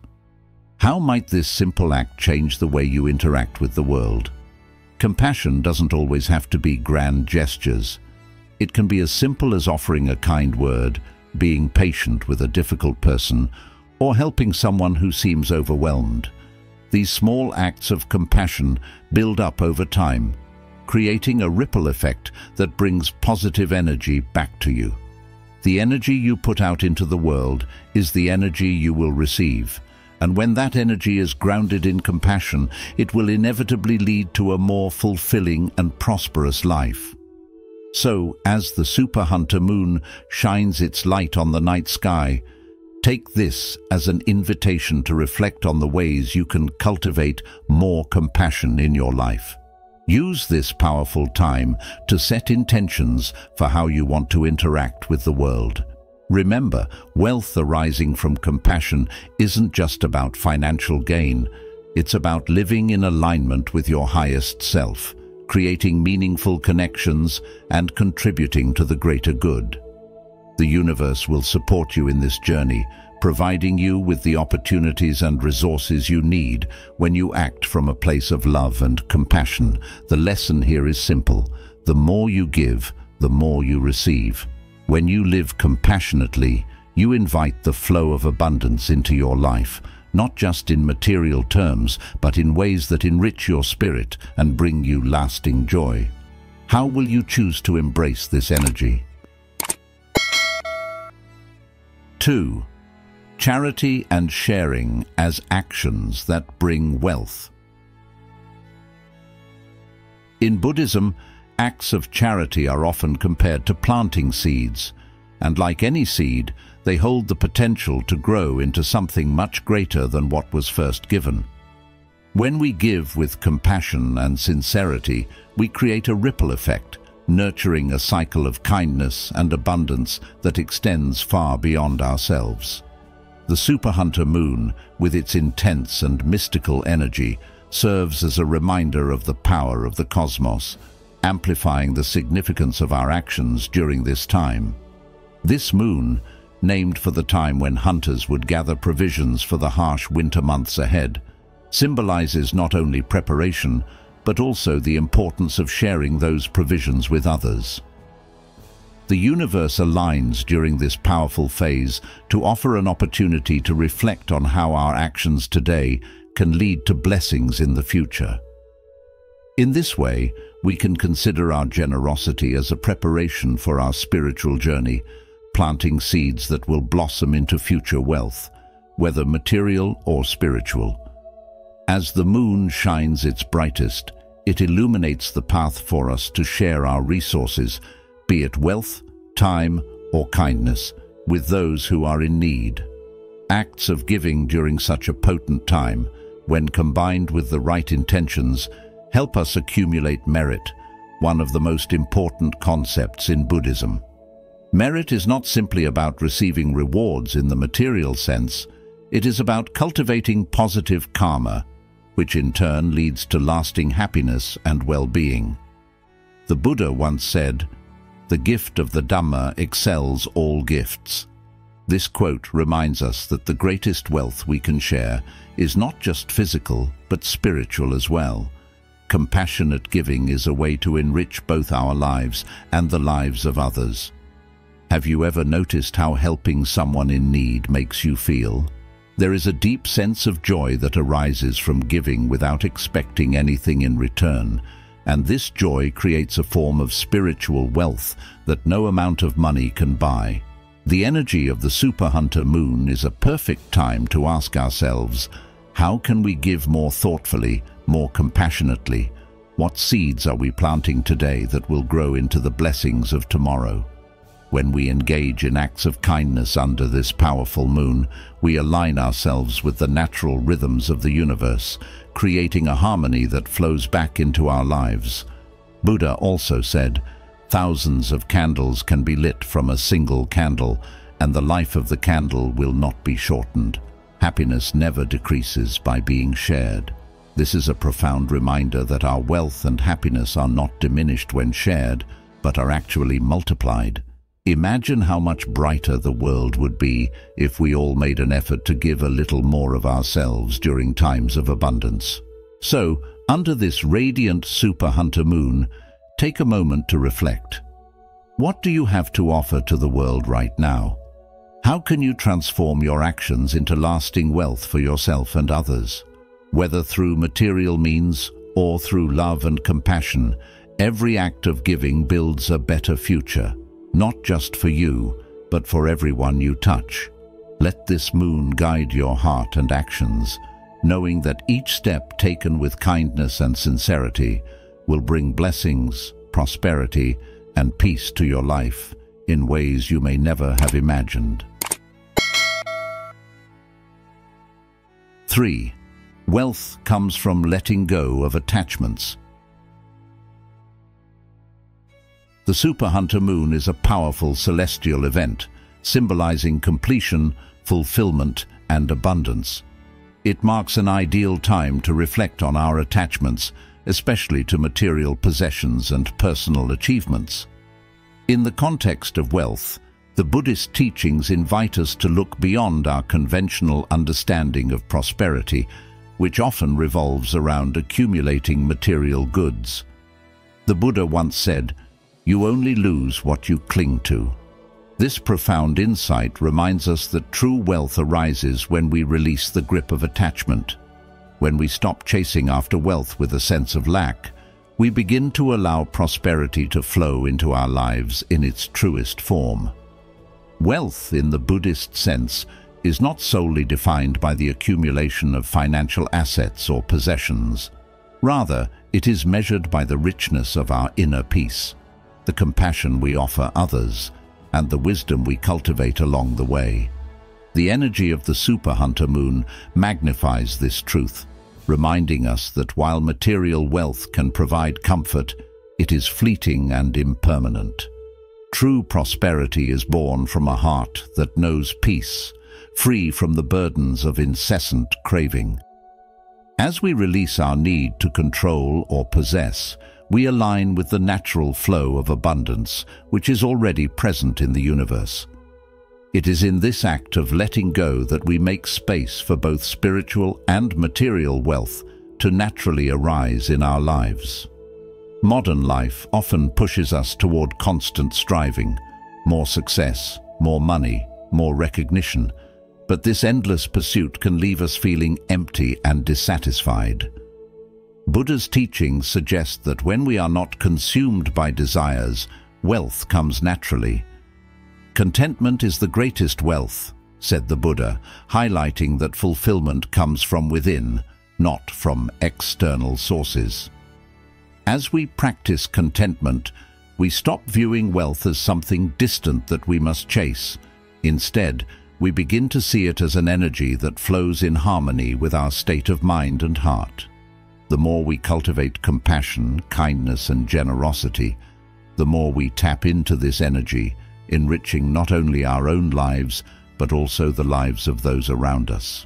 How might this simple act change the way you interact with the world? Compassion doesn't always have to be grand gestures. It can be as simple as offering a kind word, being patient with a difficult person, or helping someone who seems overwhelmed. These small acts of compassion build up over time, creating a ripple effect that brings positive energy back to you. The energy you put out into the world is the energy you will receive, and when that energy is grounded in compassion, it will inevitably lead to a more fulfilling and prosperous life. So, as the super hunter moon shines its light on the night sky, take this as an invitation to reflect on the ways you can cultivate more compassion in your life. Use this powerful time to set intentions for how you want to interact with the world. Remember, wealth arising from compassion isn't just about financial gain. It's about living in alignment with your highest self, creating meaningful connections and contributing to the greater good. The universe will support you in this journey, providing you with the opportunities and resources you need when you act from a place of love and compassion. The lesson here is simple. The more you give, the more you receive. When you live compassionately, you invite the flow of abundance into your life, not just in material terms, but in ways that enrich your spirit and bring you lasting joy. How will you choose to embrace this energy? 2. Charity and sharing as actions that bring wealth. In Buddhism, acts of charity are often compared to planting seeds, and like any seed, they hold the potential to grow into something much greater than what was first given. When we give with compassion and sincerity, we create a ripple effect, nurturing a cycle of kindness and abundance that extends far beyond ourselves. The Super Hunter moon, with its intense and mystical energy, serves as a reminder of the power of the cosmos, amplifying the significance of our actions during this time. This moon, named for the time when hunters would gather provisions for the harsh winter months ahead, symbolizes not only preparation, but also the importance of sharing those provisions with others. The universe aligns during this powerful phase to offer an opportunity to reflect on how our actions today can lead to blessings in the future. In this way, we can consider our generosity as a preparation for our spiritual journey, planting seeds that will blossom into future wealth, whether material or spiritual. As the moon shines its brightest, it illuminates the path for us to share our resources, be it wealth, time, or kindness, with those who are in need. Acts of giving during such a potent time, when combined with the right intentions, help us accumulate merit, one of the most important concepts in Buddhism. Merit is not simply about receiving rewards in the material sense. It is about cultivating positive karma, which in turn leads to lasting happiness and well-being. The Buddha once said, "The gift of the Dhamma excels all gifts." This quote reminds us that the greatest wealth we can share is not just physical, but spiritual as well. Compassionate giving is a way to enrich both our lives and the lives of others. Have you ever noticed how helping someone in need makes you feel? There is a deep sense of joy that arises from giving without expecting anything in return, and this joy creates a form of spiritual wealth that no amount of money can buy. The energy of the Super Hunter moon is a perfect time to ask ourselves, how can we give more thoughtfully, more compassionately? What seeds are we planting today that will grow into the blessings of tomorrow? When we engage in acts of kindness under this powerful moon, we align ourselves with the natural rhythms of the universe, creating a harmony that flows back into our lives. Buddha also said, "Thousands of candles can be lit from a single candle, and the life of the candle will not be shortened." Happiness never decreases by being shared. This is a profound reminder that our wealth and happiness are not diminished when shared, but are actually multiplied. Imagine how much brighter the world would be if we all made an effort to give a little more of ourselves during times of abundance. So, under this radiant Super Hunter moon, take a moment to reflect. What do you have to offer to the world right now? How can you transform your actions into lasting wealth for yourself and others? Whether through material means or through love and compassion, every act of giving builds a better future. Not just for you, but for everyone you touch. Let this moon guide your heart and actions, knowing that each step taken with kindness and sincerity will bring blessings, prosperity, and peace to your life in ways you may never have imagined. 3. Wealth comes from letting go of attachments. The Super Hunter Moon is a powerful celestial event, symbolizing completion, fulfillment, and abundance. It marks an ideal time to reflect on our attachments, especially to material possessions and personal achievements. In the context of wealth, the Buddhist teachings invite us to look beyond our conventional understanding of prosperity, which often revolves around accumulating material goods. The Buddha once said, "You only lose what you cling to." This profound insight reminds us that true wealth arises when we release the grip of attachment. When we stop chasing after wealth with a sense of lack, we begin to allow prosperity to flow into our lives in its truest form. Wealth, in the Buddhist sense, is not solely defined by the accumulation of financial assets or possessions. Rather, it is measured by the richness of our inner peace, the compassion we offer others, and the wisdom we cultivate along the way. The energy of the Super Hunter Moon magnifies this truth, reminding us that while material wealth can provide comfort, it is fleeting and impermanent. True prosperity is born from a heart that knows peace, free from the burdens of incessant craving. As we release our need to control or possess, we align with the natural flow of abundance, which is already present in the universe. It is in this act of letting go that we make space for both spiritual and material wealth to naturally arise in our lives. Modern life often pushes us toward constant striving, more success, more money, more recognition, but this endless pursuit can leave us feeling empty and dissatisfied. Buddha's teachings suggest that when we are not consumed by desires, wealth comes naturally. Contentment is the greatest wealth, said the Buddha, highlighting that fulfillment comes from within, not from external sources. As we practice contentment, we stop viewing wealth as something distant that we must chase. Instead, we begin to see it as an energy that flows in harmony with our state of mind and heart. The more we cultivate compassion, kindness, and generosity, the more we tap into this energy, enriching not only our own lives, but also the lives of those around us.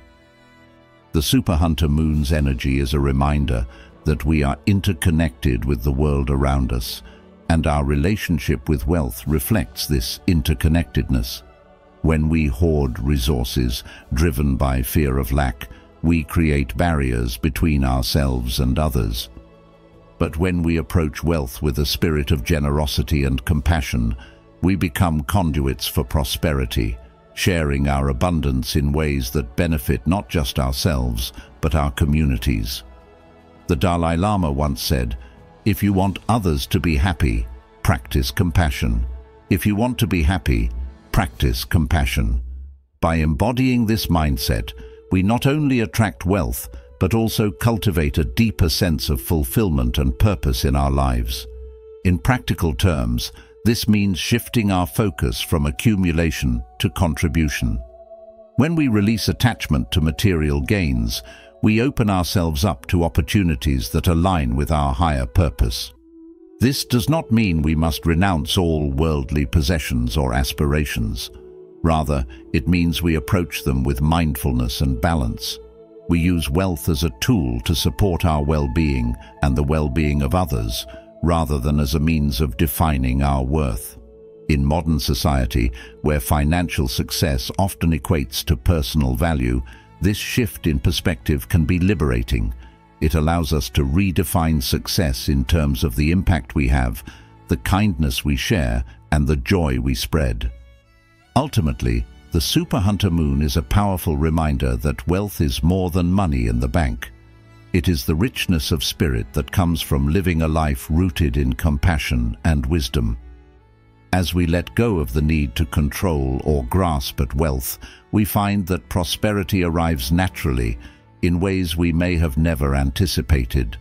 The Super Hunter Moon's energy is a reminder that we are interconnected with the world around us, and our relationship with wealth reflects this interconnectedness. When we hoard resources, driven by fear of lack, we create barriers between ourselves and others. But when we approach wealth with a spirit of generosity and compassion, we become conduits for prosperity, sharing our abundance in ways that benefit not just ourselves, but our communities. The Dalai Lama once said, "If you want others to be happy, practice compassion. If you want to be happy, practice compassion." By embodying this mindset, we not only attract wealth, but also cultivate a deeper sense of fulfillment and purpose in our lives. In practical terms, this means shifting our focus from accumulation to contribution. When we release attachment to material gains, we open ourselves up to opportunities that align with our higher purpose. This does not mean we must renounce all worldly possessions or aspirations. Rather, it means we approach them with mindfulness and balance. We use wealth as a tool to support our well-being and the well-being of others, rather than as a means of defining our worth. In modern society, where financial success often equates to personal value, this shift in perspective can be liberating. It allows us to redefine success in terms of the impact we have, the kindness we share, and the joy we spread. Ultimately, the Super Hunter Moon is a powerful reminder that wealth is more than money in the bank. It is the richness of spirit that comes from living a life rooted in compassion and wisdom. As we let go of the need to control or grasp at wealth, we find that prosperity arrives naturally in ways we may have never anticipated.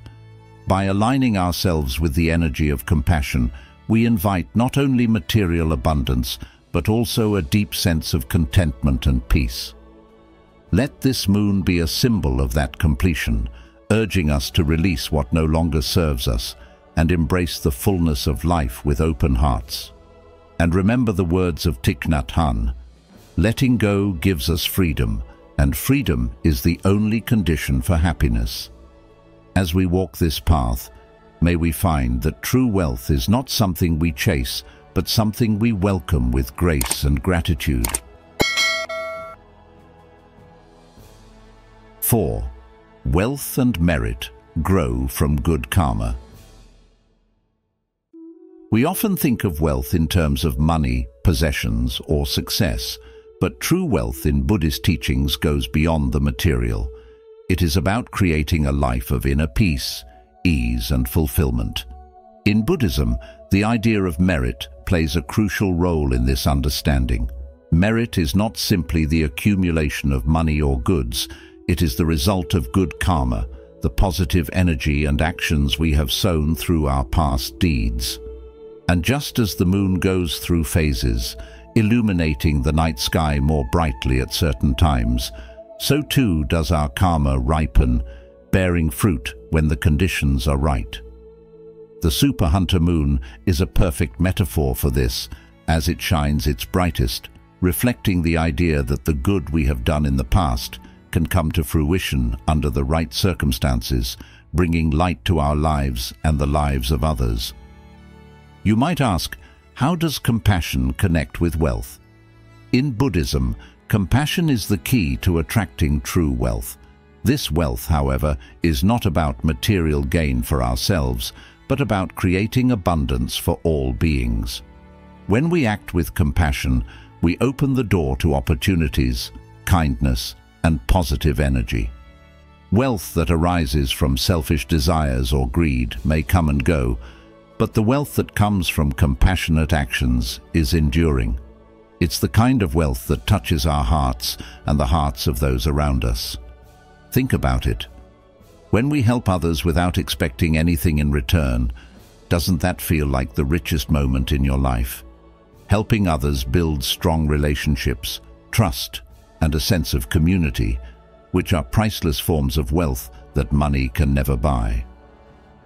By aligning ourselves with the energy of compassion, we invite not only material abundance, but also a deep sense of contentment and peace. Let this moon be a symbol of that completion, urging us to release what no longer serves us and embrace the fullness of life with open hearts. And remember the words of Thich Nhat Hanh, letting go gives us freedom, and freedom is the only condition for happiness. As we walk this path, may we find that true wealth is not something we chase, but something we welcome with grace and gratitude. 4. Wealth and merit grow from good karma. We often think of wealth in terms of money, possessions, or success, but true wealth in Buddhist teachings goes beyond the material. It is about creating a life of inner peace, ease, and fulfillment. In Buddhism, the idea of merit plays a crucial role in this understanding. Merit is not simply the accumulation of money or goods, it is the result of good karma, the positive energy and actions we have sown through our past deeds. And just as the moon goes through phases, illuminating the night sky more brightly at certain times, so too does our karma ripen, bearing fruit when the conditions are right. The super hunter moon is a perfect metaphor for this, as it shines its brightest, reflecting the idea that the good we have done in the past can come to fruition under the right circumstances, bringing light to our lives and the lives of others. You might ask, how does compassion connect with wealth? In Buddhism, compassion is the key to attracting true wealth. This wealth, however, is not about material gain for ourselves, but about creating abundance for all beings. When we act with compassion, we open the door to opportunities, kindness, and positive energy. Wealth that arises from selfish desires or greed may come and go, but the wealth that comes from compassionate actions is enduring. It's the kind of wealth that touches our hearts and the hearts of those around us. Think about it. When we help others without expecting anything in return, doesn't that feel like the richest moment in your life? Helping others builds strong relationships, trust, and a sense of community, which are priceless forms of wealth that money can never buy.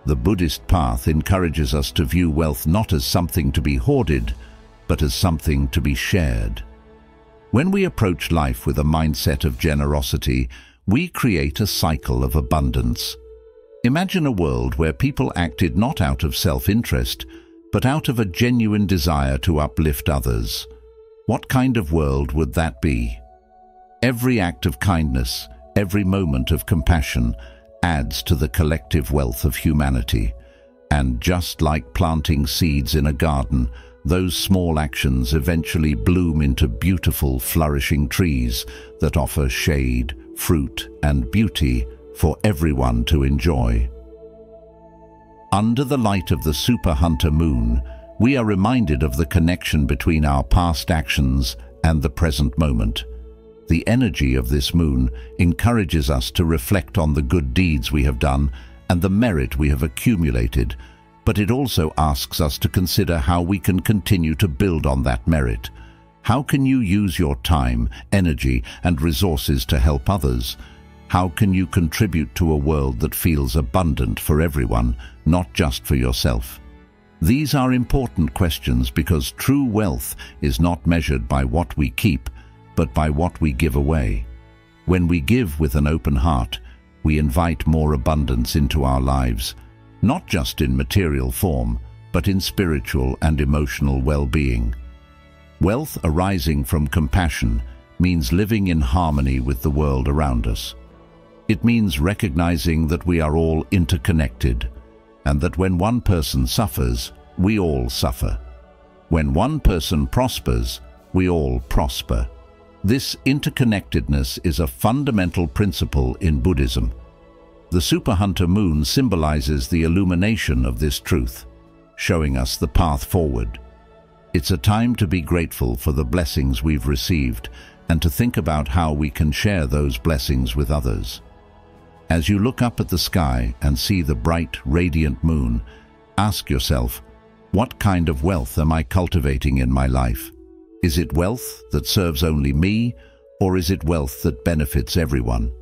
The Buddhist path encourages us to view wealth not as something to be hoarded, but as something to be shared. When we approach life with a mindset of generosity, we create a cycle of abundance. Imagine a world where people acted not out of self-interest, but out of a genuine desire to uplift others. What kind of world would that be? Every act of kindness, every moment of compassion, adds to the collective wealth of humanity. And just like planting seeds in a garden, those small actions eventually bloom into beautiful, flourishing trees that offer shade, fruit, and beauty for everyone to enjoy. Under the light of the super hunter moon, we are reminded of the connection between our past actions and the present moment. The energy of this moon encourages us to reflect on the good deeds we have done and the merit we have accumulated, but it also asks us to consider how we can continue to build on that merit. How can you use your time, energy, and resources to help others? How can you contribute to a world that feels abundant for everyone, not just for yourself? These are important questions because true wealth is not measured by what we keep, but by what we give away. When we give with an open heart, we invite more abundance into our lives, not just in material form, but in spiritual and emotional well-being. Wealth arising from compassion means living in harmony with the world around us. It means recognizing that we are all interconnected, and that when one person suffers, we all suffer. When one person prospers, we all prosper. This interconnectedness is a fundamental principle in Buddhism. The super hunter moon symbolizes the illumination of this truth, showing us the path forward. It's a time to be grateful for the blessings we've received and to think about how we can share those blessings with others. As you look up at the sky and see the bright, radiant moon, ask yourself, what kind of wealth am I cultivating in my life? Is it wealth that serves only me, or is it wealth that benefits everyone?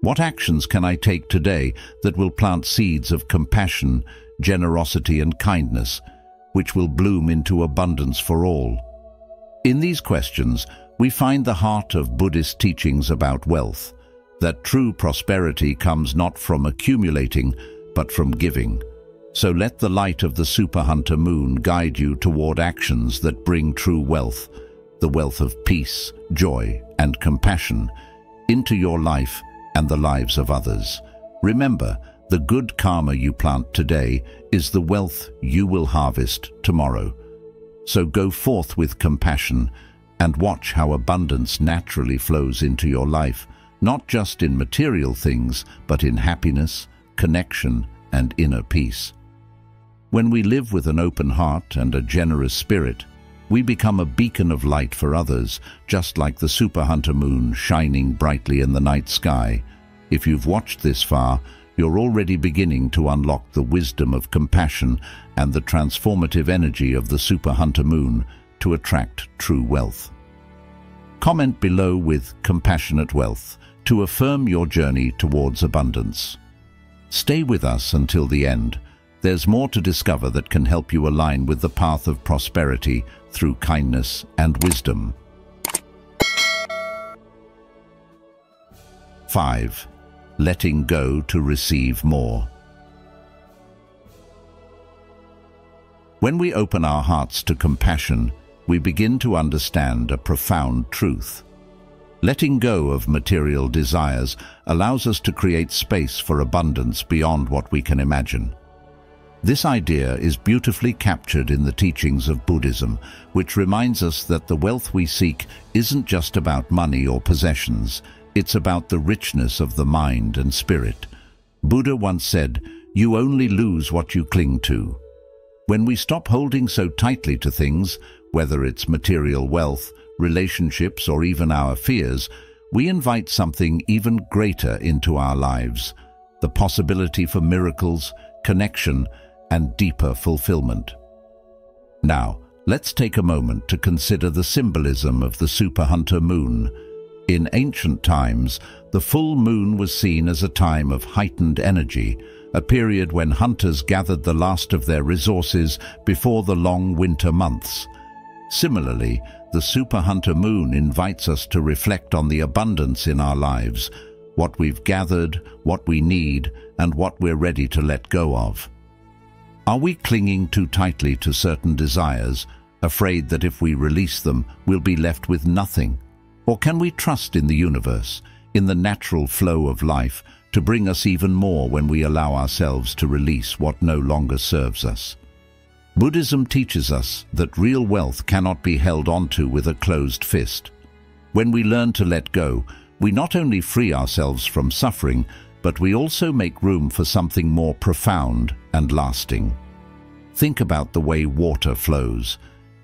What actions can I take today that will plant seeds of compassion, generosity and kindness, which will bloom into abundance for all? In these questions, we find the heart of Buddhist teachings about wealth, that true prosperity comes not from accumulating, but from giving. So let the light of the Super Hunter moon guide you toward actions that bring true wealth, the wealth of peace, joy, and compassion, into your life and the lives of others. Remember, the good karma you plant today is the wealth you will harvest tomorrow. So go forth with compassion and watch how abundance naturally flows into your life, not just in material things, but in happiness, connection, and inner peace. When we live with an open heart and a generous spirit, we become a beacon of light for others, just like the Super Hunter moon shining brightly in the night sky. If you've watched this far, you're already beginning to unlock the wisdom of compassion and the transformative energy of the Super Hunter moon to attract true wealth. Comment below with compassionate wealth to affirm your journey towards abundance. Stay with us until the end. There's more to discover that can help you align with the path of prosperity through kindness and wisdom. 5. Letting go to receive more. When we open our hearts to compassion, we begin to understand a profound truth. Letting go of material desires allows us to create space for abundance beyond what we can imagine. This idea is beautifully captured in the teachings of Buddhism, which reminds us that the wealth we seek isn't just about money or possessions. It's about the richness of the mind and spirit. Buddha once said, "You only lose what you cling to." When we stop holding so tightly to things, whether it's material wealth, relationships, or even our fears, we invite something even greater into our lives, the possibility for miracles, connection, and deeper fulfillment. Now, let's take a moment to consider the symbolism of the Super Hunter moon. In ancient times, the full moon was seen as a time of heightened energy, a period when hunters gathered the last of their resources before the long winter months. Similarly, the Super Hunter moon invites us to reflect on the abundance in our lives, what we've gathered, what we need, and what we're ready to let go of. Are we clinging too tightly to certain desires, afraid that if we release them, we'll be left with nothing? Or can we trust in the universe, in the natural flow of life, to bring us even more when we allow ourselves to release what no longer serves us? Buddhism teaches us that real wealth cannot be held onto with a closed fist. When we learn to let go, we not only free ourselves from suffering, but we also make room for something more profound and lasting. Think about the way water flows.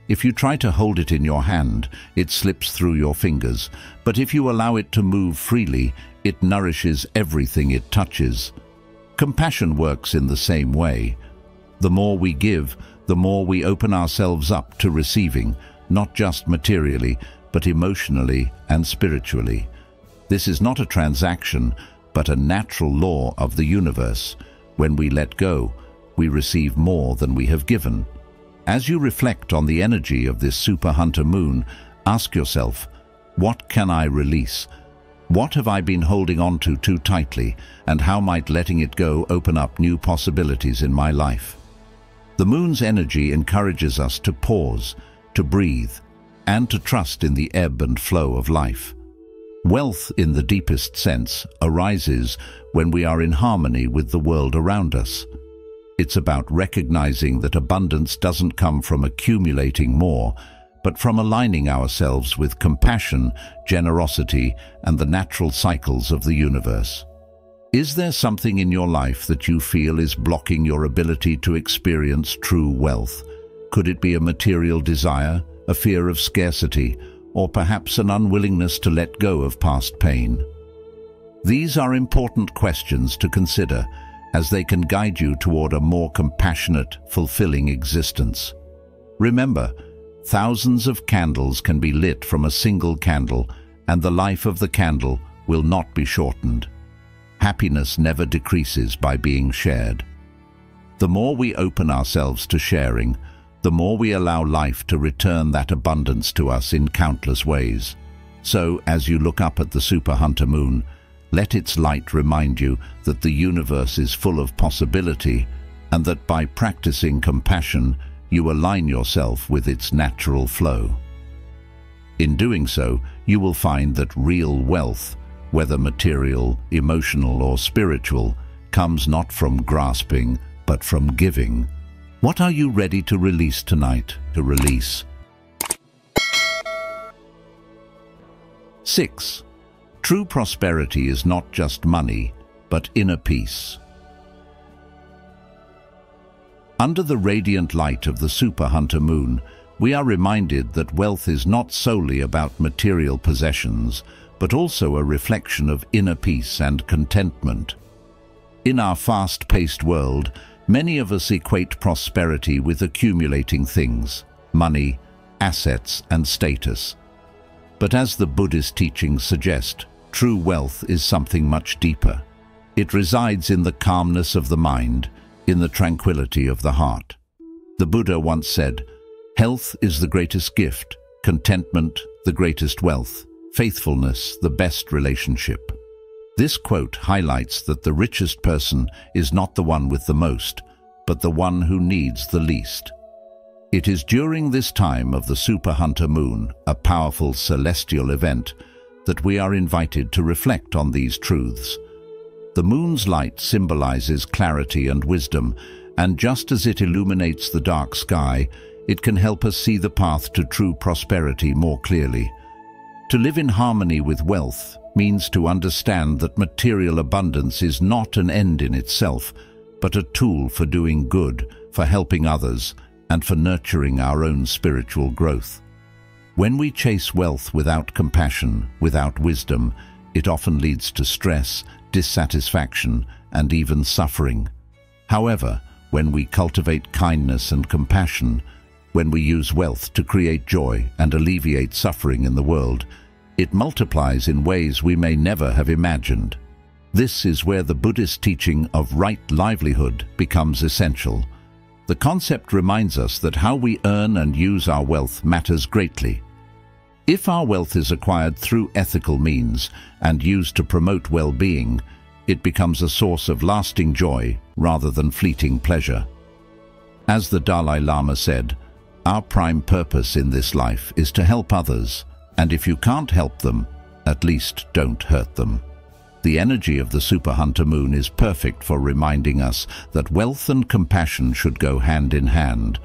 If you try to hold it in your hand, it slips through your fingers, but if you allow it to move freely, it nourishes everything it touches. Compassion works in the same way. The more we give, the more we open ourselves up to receiving, not just materially, but emotionally and spiritually. This is not a transaction, but a natural law of the universe. When we let go, we receive more than we have given. As you reflect on the energy of this Super Hunter moon, ask yourself, what can I release? What have I been holding on to too tightly, and how might letting it go open up new possibilities in my life? The moon's energy encourages us to pause, to breathe, and to trust in the ebb and flow of life. Wealth, in the deepest sense, arises when we are in harmony with the world around us. It's about recognizing that abundance doesn't come from accumulating more, but from aligning ourselves with compassion, generosity, and the natural cycles of the universe. Is there something in your life that you feel is blocking your ability to experience true wealth? Could it be a material desire, a fear of scarcity, or perhaps an unwillingness to let go of past pain? These are important questions to consider, as they can guide you toward a more compassionate, fulfilling existence. Remember, thousands of candles can be lit from a single candle, and the life of the candle will not be shortened. Happiness never decreases by being shared. The more we open ourselves to sharing, the more we allow life to return that abundance to us in countless ways. So, as you look up at the Super Hunter moon, let its light remind you that the universe is full of possibility, and that by practicing compassion, you align yourself with its natural flow. In doing so, you will find that real wealth, whether material, emotional, or spiritual, comes not from grasping, but from giving. What are you ready to release tonight? 6. True prosperity is not just money, but inner peace. Under the radiant light of the Super Hunter moon, we are reminded that wealth is not solely about material possessions, but also a reflection of inner peace and contentment. In our fast-paced world, many of us equate prosperity with accumulating things, money, assets, and status. But as the Buddhist teachings suggest, true wealth is something much deeper. It resides in the calmness of the mind, in the tranquility of the heart. The Buddha once said, "Health is the greatest gift, contentment the greatest wealth, faithfulness the best relationship." This quote highlights that the richest person is not the one with the most, but the one who needs the least. It is during this time of the Super Hunter moon, a powerful celestial event, that we are invited to reflect on these truths. The moon's light symbolizes clarity and wisdom, and just as it illuminates the dark sky, it can help us see the path to true prosperity more clearly. To live in harmony with wealth means to understand that material abundance is not an end in itself, but a tool for doing good, for helping others, and for nurturing our own spiritual growth. When we chase wealth without compassion, without wisdom, it often leads to stress, dissatisfaction, and even suffering. However, when we cultivate kindness and compassion, when we use wealth to create joy and alleviate suffering in the world, it multiplies in ways we may never have imagined. This is where the Buddhist teaching of right livelihood becomes essential. The concept reminds us that how we earn and use our wealth matters greatly. If our wealth is acquired through ethical means and used to promote well-being, it becomes a source of lasting joy rather than fleeting pleasure. As the Dalai Lama said, "Our prime purpose in this life is to help others, and if you can't help them, at least don't hurt them." The energy of the Super Hunter moon is perfect for reminding us that wealth and compassion should go hand in hand.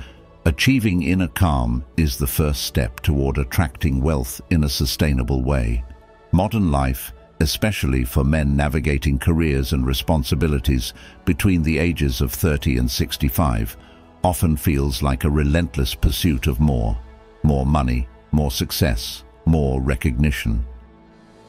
Achieving inner calm is the first step toward attracting wealth in a sustainable way. Modern life, especially for men navigating careers and responsibilities between the ages of 30 and 65, often feels like a relentless pursuit of more money, more success, more recognition.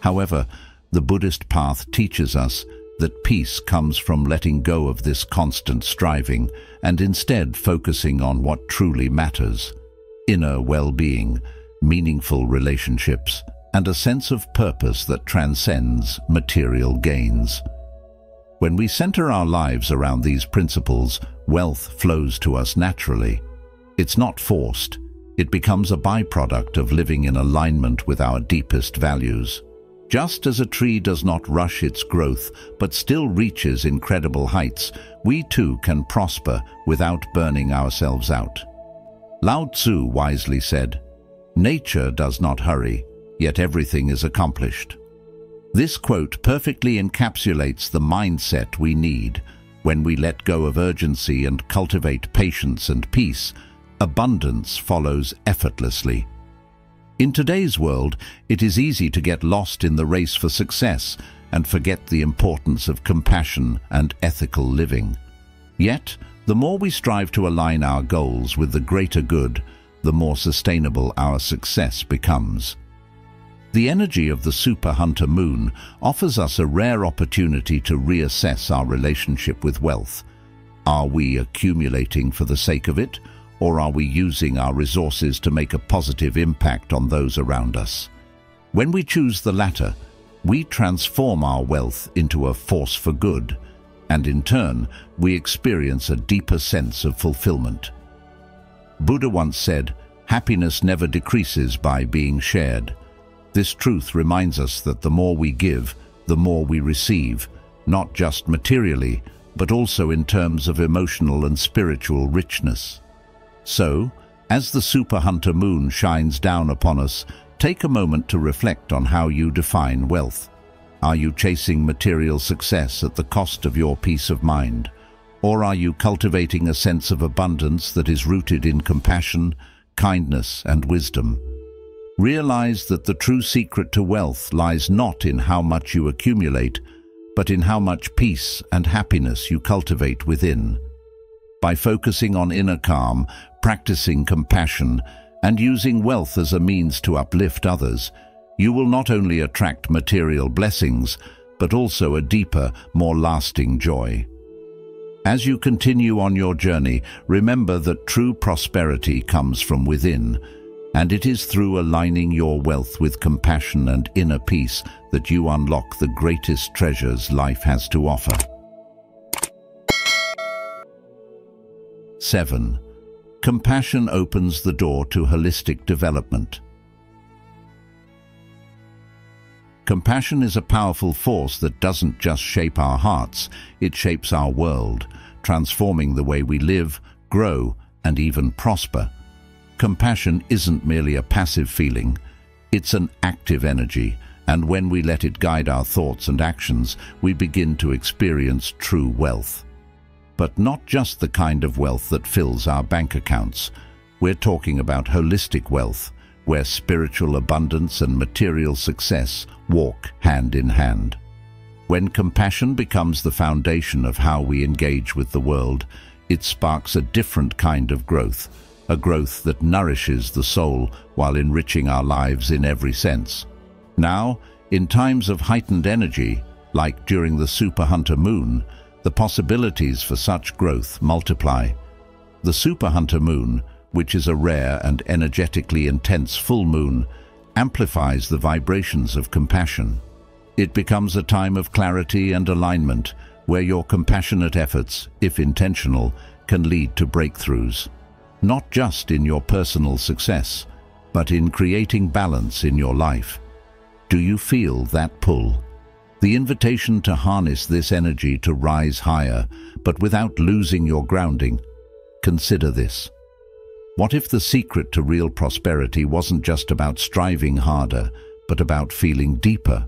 However, the Buddhist path teaches us that peace comes from letting go of this constant striving and instead focusing on what truly matters: inner well-being, meaningful relationships, and a sense of purpose that transcends material gains. When we center our lives around these principles, wealth flows to us naturally. It's not forced. It becomes a byproduct of living in alignment with our deepest values. Just as a tree does not rush its growth but still reaches incredible heights, we too can prosper without burning ourselves out. Lao Tzu wisely said, "Nature does not hurry, yet everything is accomplished." This quote perfectly encapsulates the mindset we need. When we let go of urgency and cultivate patience and peace, abundance follows effortlessly. In today's world, it is easy to get lost in the race for success and forget the importance of compassion and ethical living. Yet, the more we strive to align our goals with the greater good, the more sustainable our success becomes. The energy of the Super Hunter moon offers us a rare opportunity to reassess our relationship with wealth. Are we accumulating for the sake of it, or are we using our resources to make a positive impact on those around us? When we choose the latter, we transform our wealth into a force for good. and in turn, we experience a deeper sense of fulfillment. Buddha once said, "Happiness never decreases by being shared." This truth reminds us that the more we give, the more we receive, not just materially, but also in terms of emotional and spiritual richness. So, as the Super Hunter moon shines down upon us, take a moment to reflect on how you define wealth. Are you chasing material success at the cost of your peace of mind? Or are you cultivating a sense of abundance that is rooted in compassion, kindness, and wisdom? Realize that the true secret to wealth lies not in how much you accumulate, but in how much peace and happiness you cultivate within. By focusing on inner calm, practicing compassion, and using wealth as a means to uplift others, you will not only attract material blessings, but also a deeper, more lasting joy. As you continue on your journey, remember that true prosperity comes from within, and it is through aligning your wealth with compassion and inner peace that you unlock the greatest treasures life has to offer. 7. Compassion opens the door to holistic development. Compassion is a powerful force that doesn't just shape our hearts, it shapes our world, transforming the way we live, grow, and even prosper. Compassion isn't merely a passive feeling, it's an active energy, and when we let it guide our thoughts and actions, we begin to experience true wealth. But not just the kind of wealth that fills our bank accounts. We're talking about holistic wealth, where spiritual abundance and material success walk hand in hand. When compassion becomes the foundation of how we engage with the world, it sparks a different kind of growth, a growth that nourishes the soul while enriching our lives in every sense. Now, in times of heightened energy, like during the Super Hunter moon, the possibilities for such growth multiply. The Super Hunter moon, which is a rare and energetically intense full moon, amplifies the vibrations of compassion. It becomes a time of clarity and alignment, where your compassionate efforts, if intentional, can lead to breakthroughs. Not just in your personal success, but in creating balance in your life. Do you feel that pull? The invitation to harness this energy to rise higher, but without losing your grounding. Consider this. What if the secret to real prosperity wasn't just about striving harder, but about feeling deeper?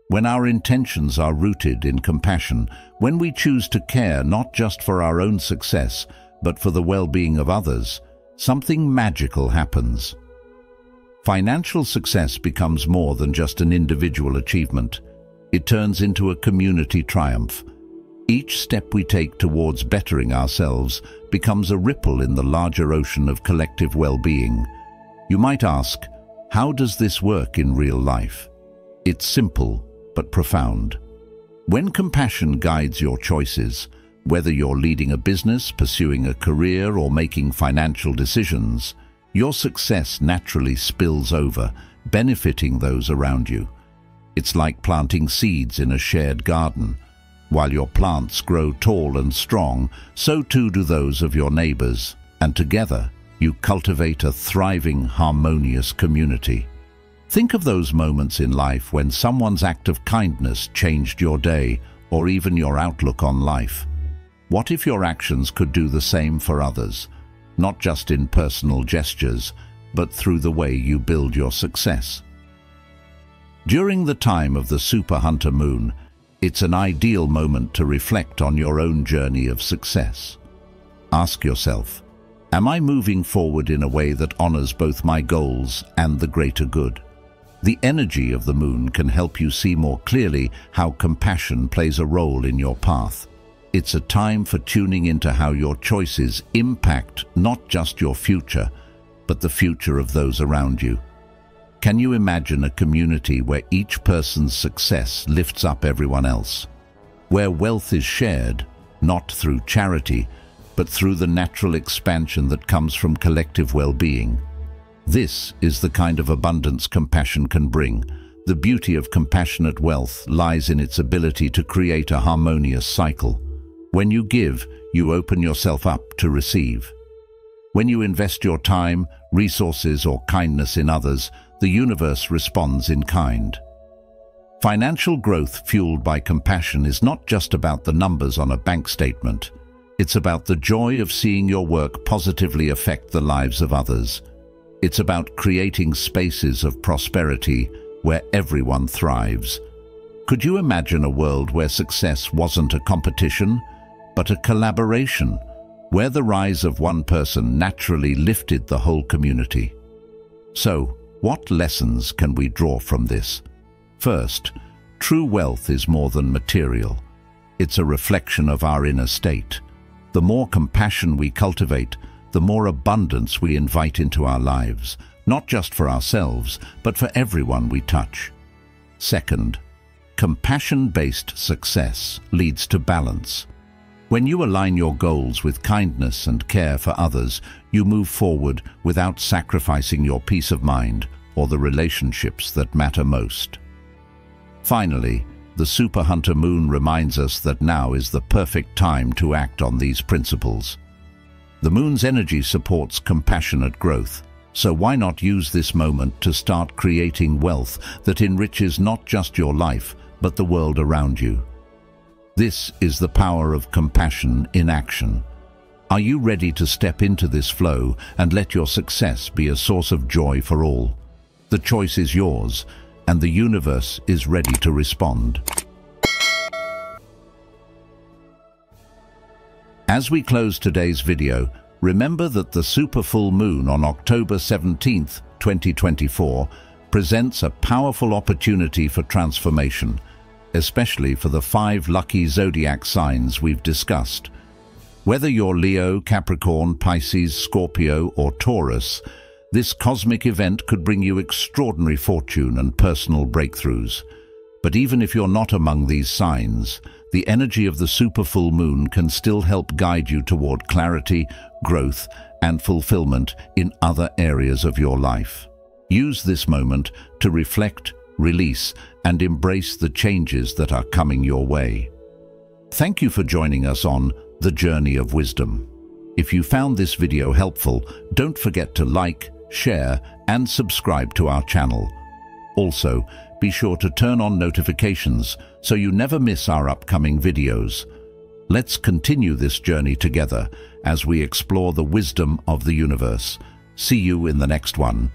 When our intentions are rooted in compassion, when we choose to care not just for our own success, but for the well-being of others, something magical happens. Financial success becomes more than just an individual achievement. It turns into a community triumph. Each step we take towards bettering ourselves becomes a ripple in the larger ocean of collective well-being. You might ask, how does this work in real life? It's simple, but profound. When compassion guides your choices, whether you're leading a business, pursuing a career, or making financial decisions, your success naturally spills over, benefiting those around you. It's like planting seeds in a shared garden. While your plants grow tall and strong, so too do those of your neighbors, and together you cultivate a thriving, harmonious community. Think of those moments in life when someone's act of kindness changed your day, or even your outlook on life. What if your actions could do the same for others, not just in personal gestures, but through the way you build your success? During the time of the Super Hunter moon, it's an ideal moment to reflect on your own journey of success. Ask yourself, am I moving forward in a way that honors both my goals and the greater good? The energy of the moon can help you see more clearly how compassion plays a role in your path. It's a time for tuning into how your choices impact not just your future, but the future of those around you. Can you imagine a community where each person's success lifts up everyone else? Where wealth is shared, not through charity, but through the natural expansion that comes from collective well-being? This is the kind of abundance compassion can bring, The beauty of compassionate wealth lies in its ability to create a harmonious cycle. When you give, you open yourself up to receive. When you invest your time, resources, or kindness in others, the universe responds in kind. Financial growth fueled by compassion is not just about the numbers on a bank statement. It's about the joy of seeing your work positively affect the lives of others. It's about creating spaces of prosperity where everyone thrives. Could you imagine a world where success wasn't a competition, but a collaboration, where the rise of one person naturally lifted the whole community? So, what lessons can we draw from this? First, true wealth is more than material. It's a reflection of our inner state. The more compassion we cultivate, the more abundance we invite into our lives, not just for ourselves, but for everyone we touch. Second, compassion-based success leads to balance. When you align your goals with kindness and care for others, you move forward without sacrificing your peace of mind or the relationships that matter most. Finally, the Super Hunter Moon reminds us that now is the perfect time to act on these principles. The moon's energy supports compassionate growth, so why not use this moment to start creating wealth that enriches not just your life, but the world around you? This is the power of compassion in action. Are you ready to step into this flow and let your success be a source of joy for all? The choice is yours, and the universe is ready to respond. As we close today's video, remember that the super full moon on October 17th, 2024 presents a powerful opportunity for transformation, especially for the 5 lucky zodiac signs we've discussed. Whether you're Leo, Capricorn, Pisces, Scorpio, or Taurus, this cosmic event could bring you extraordinary fortune and personal breakthroughs. But even if you're not among these signs, the energy of the super full moon can still help guide you toward clarity, growth, and fulfillment in other areas of your life. Use this moment to reflect, release, and embrace the changes that are coming your way. Thank you for joining us on The Journey of Wisdom. If you found this video helpful, don't forget to like, share, and subscribe to our channel. Also, be sure to turn on notifications so you never miss our upcoming videos. Let's continue this journey together as we explore the wisdom of the universe. See you in the next one.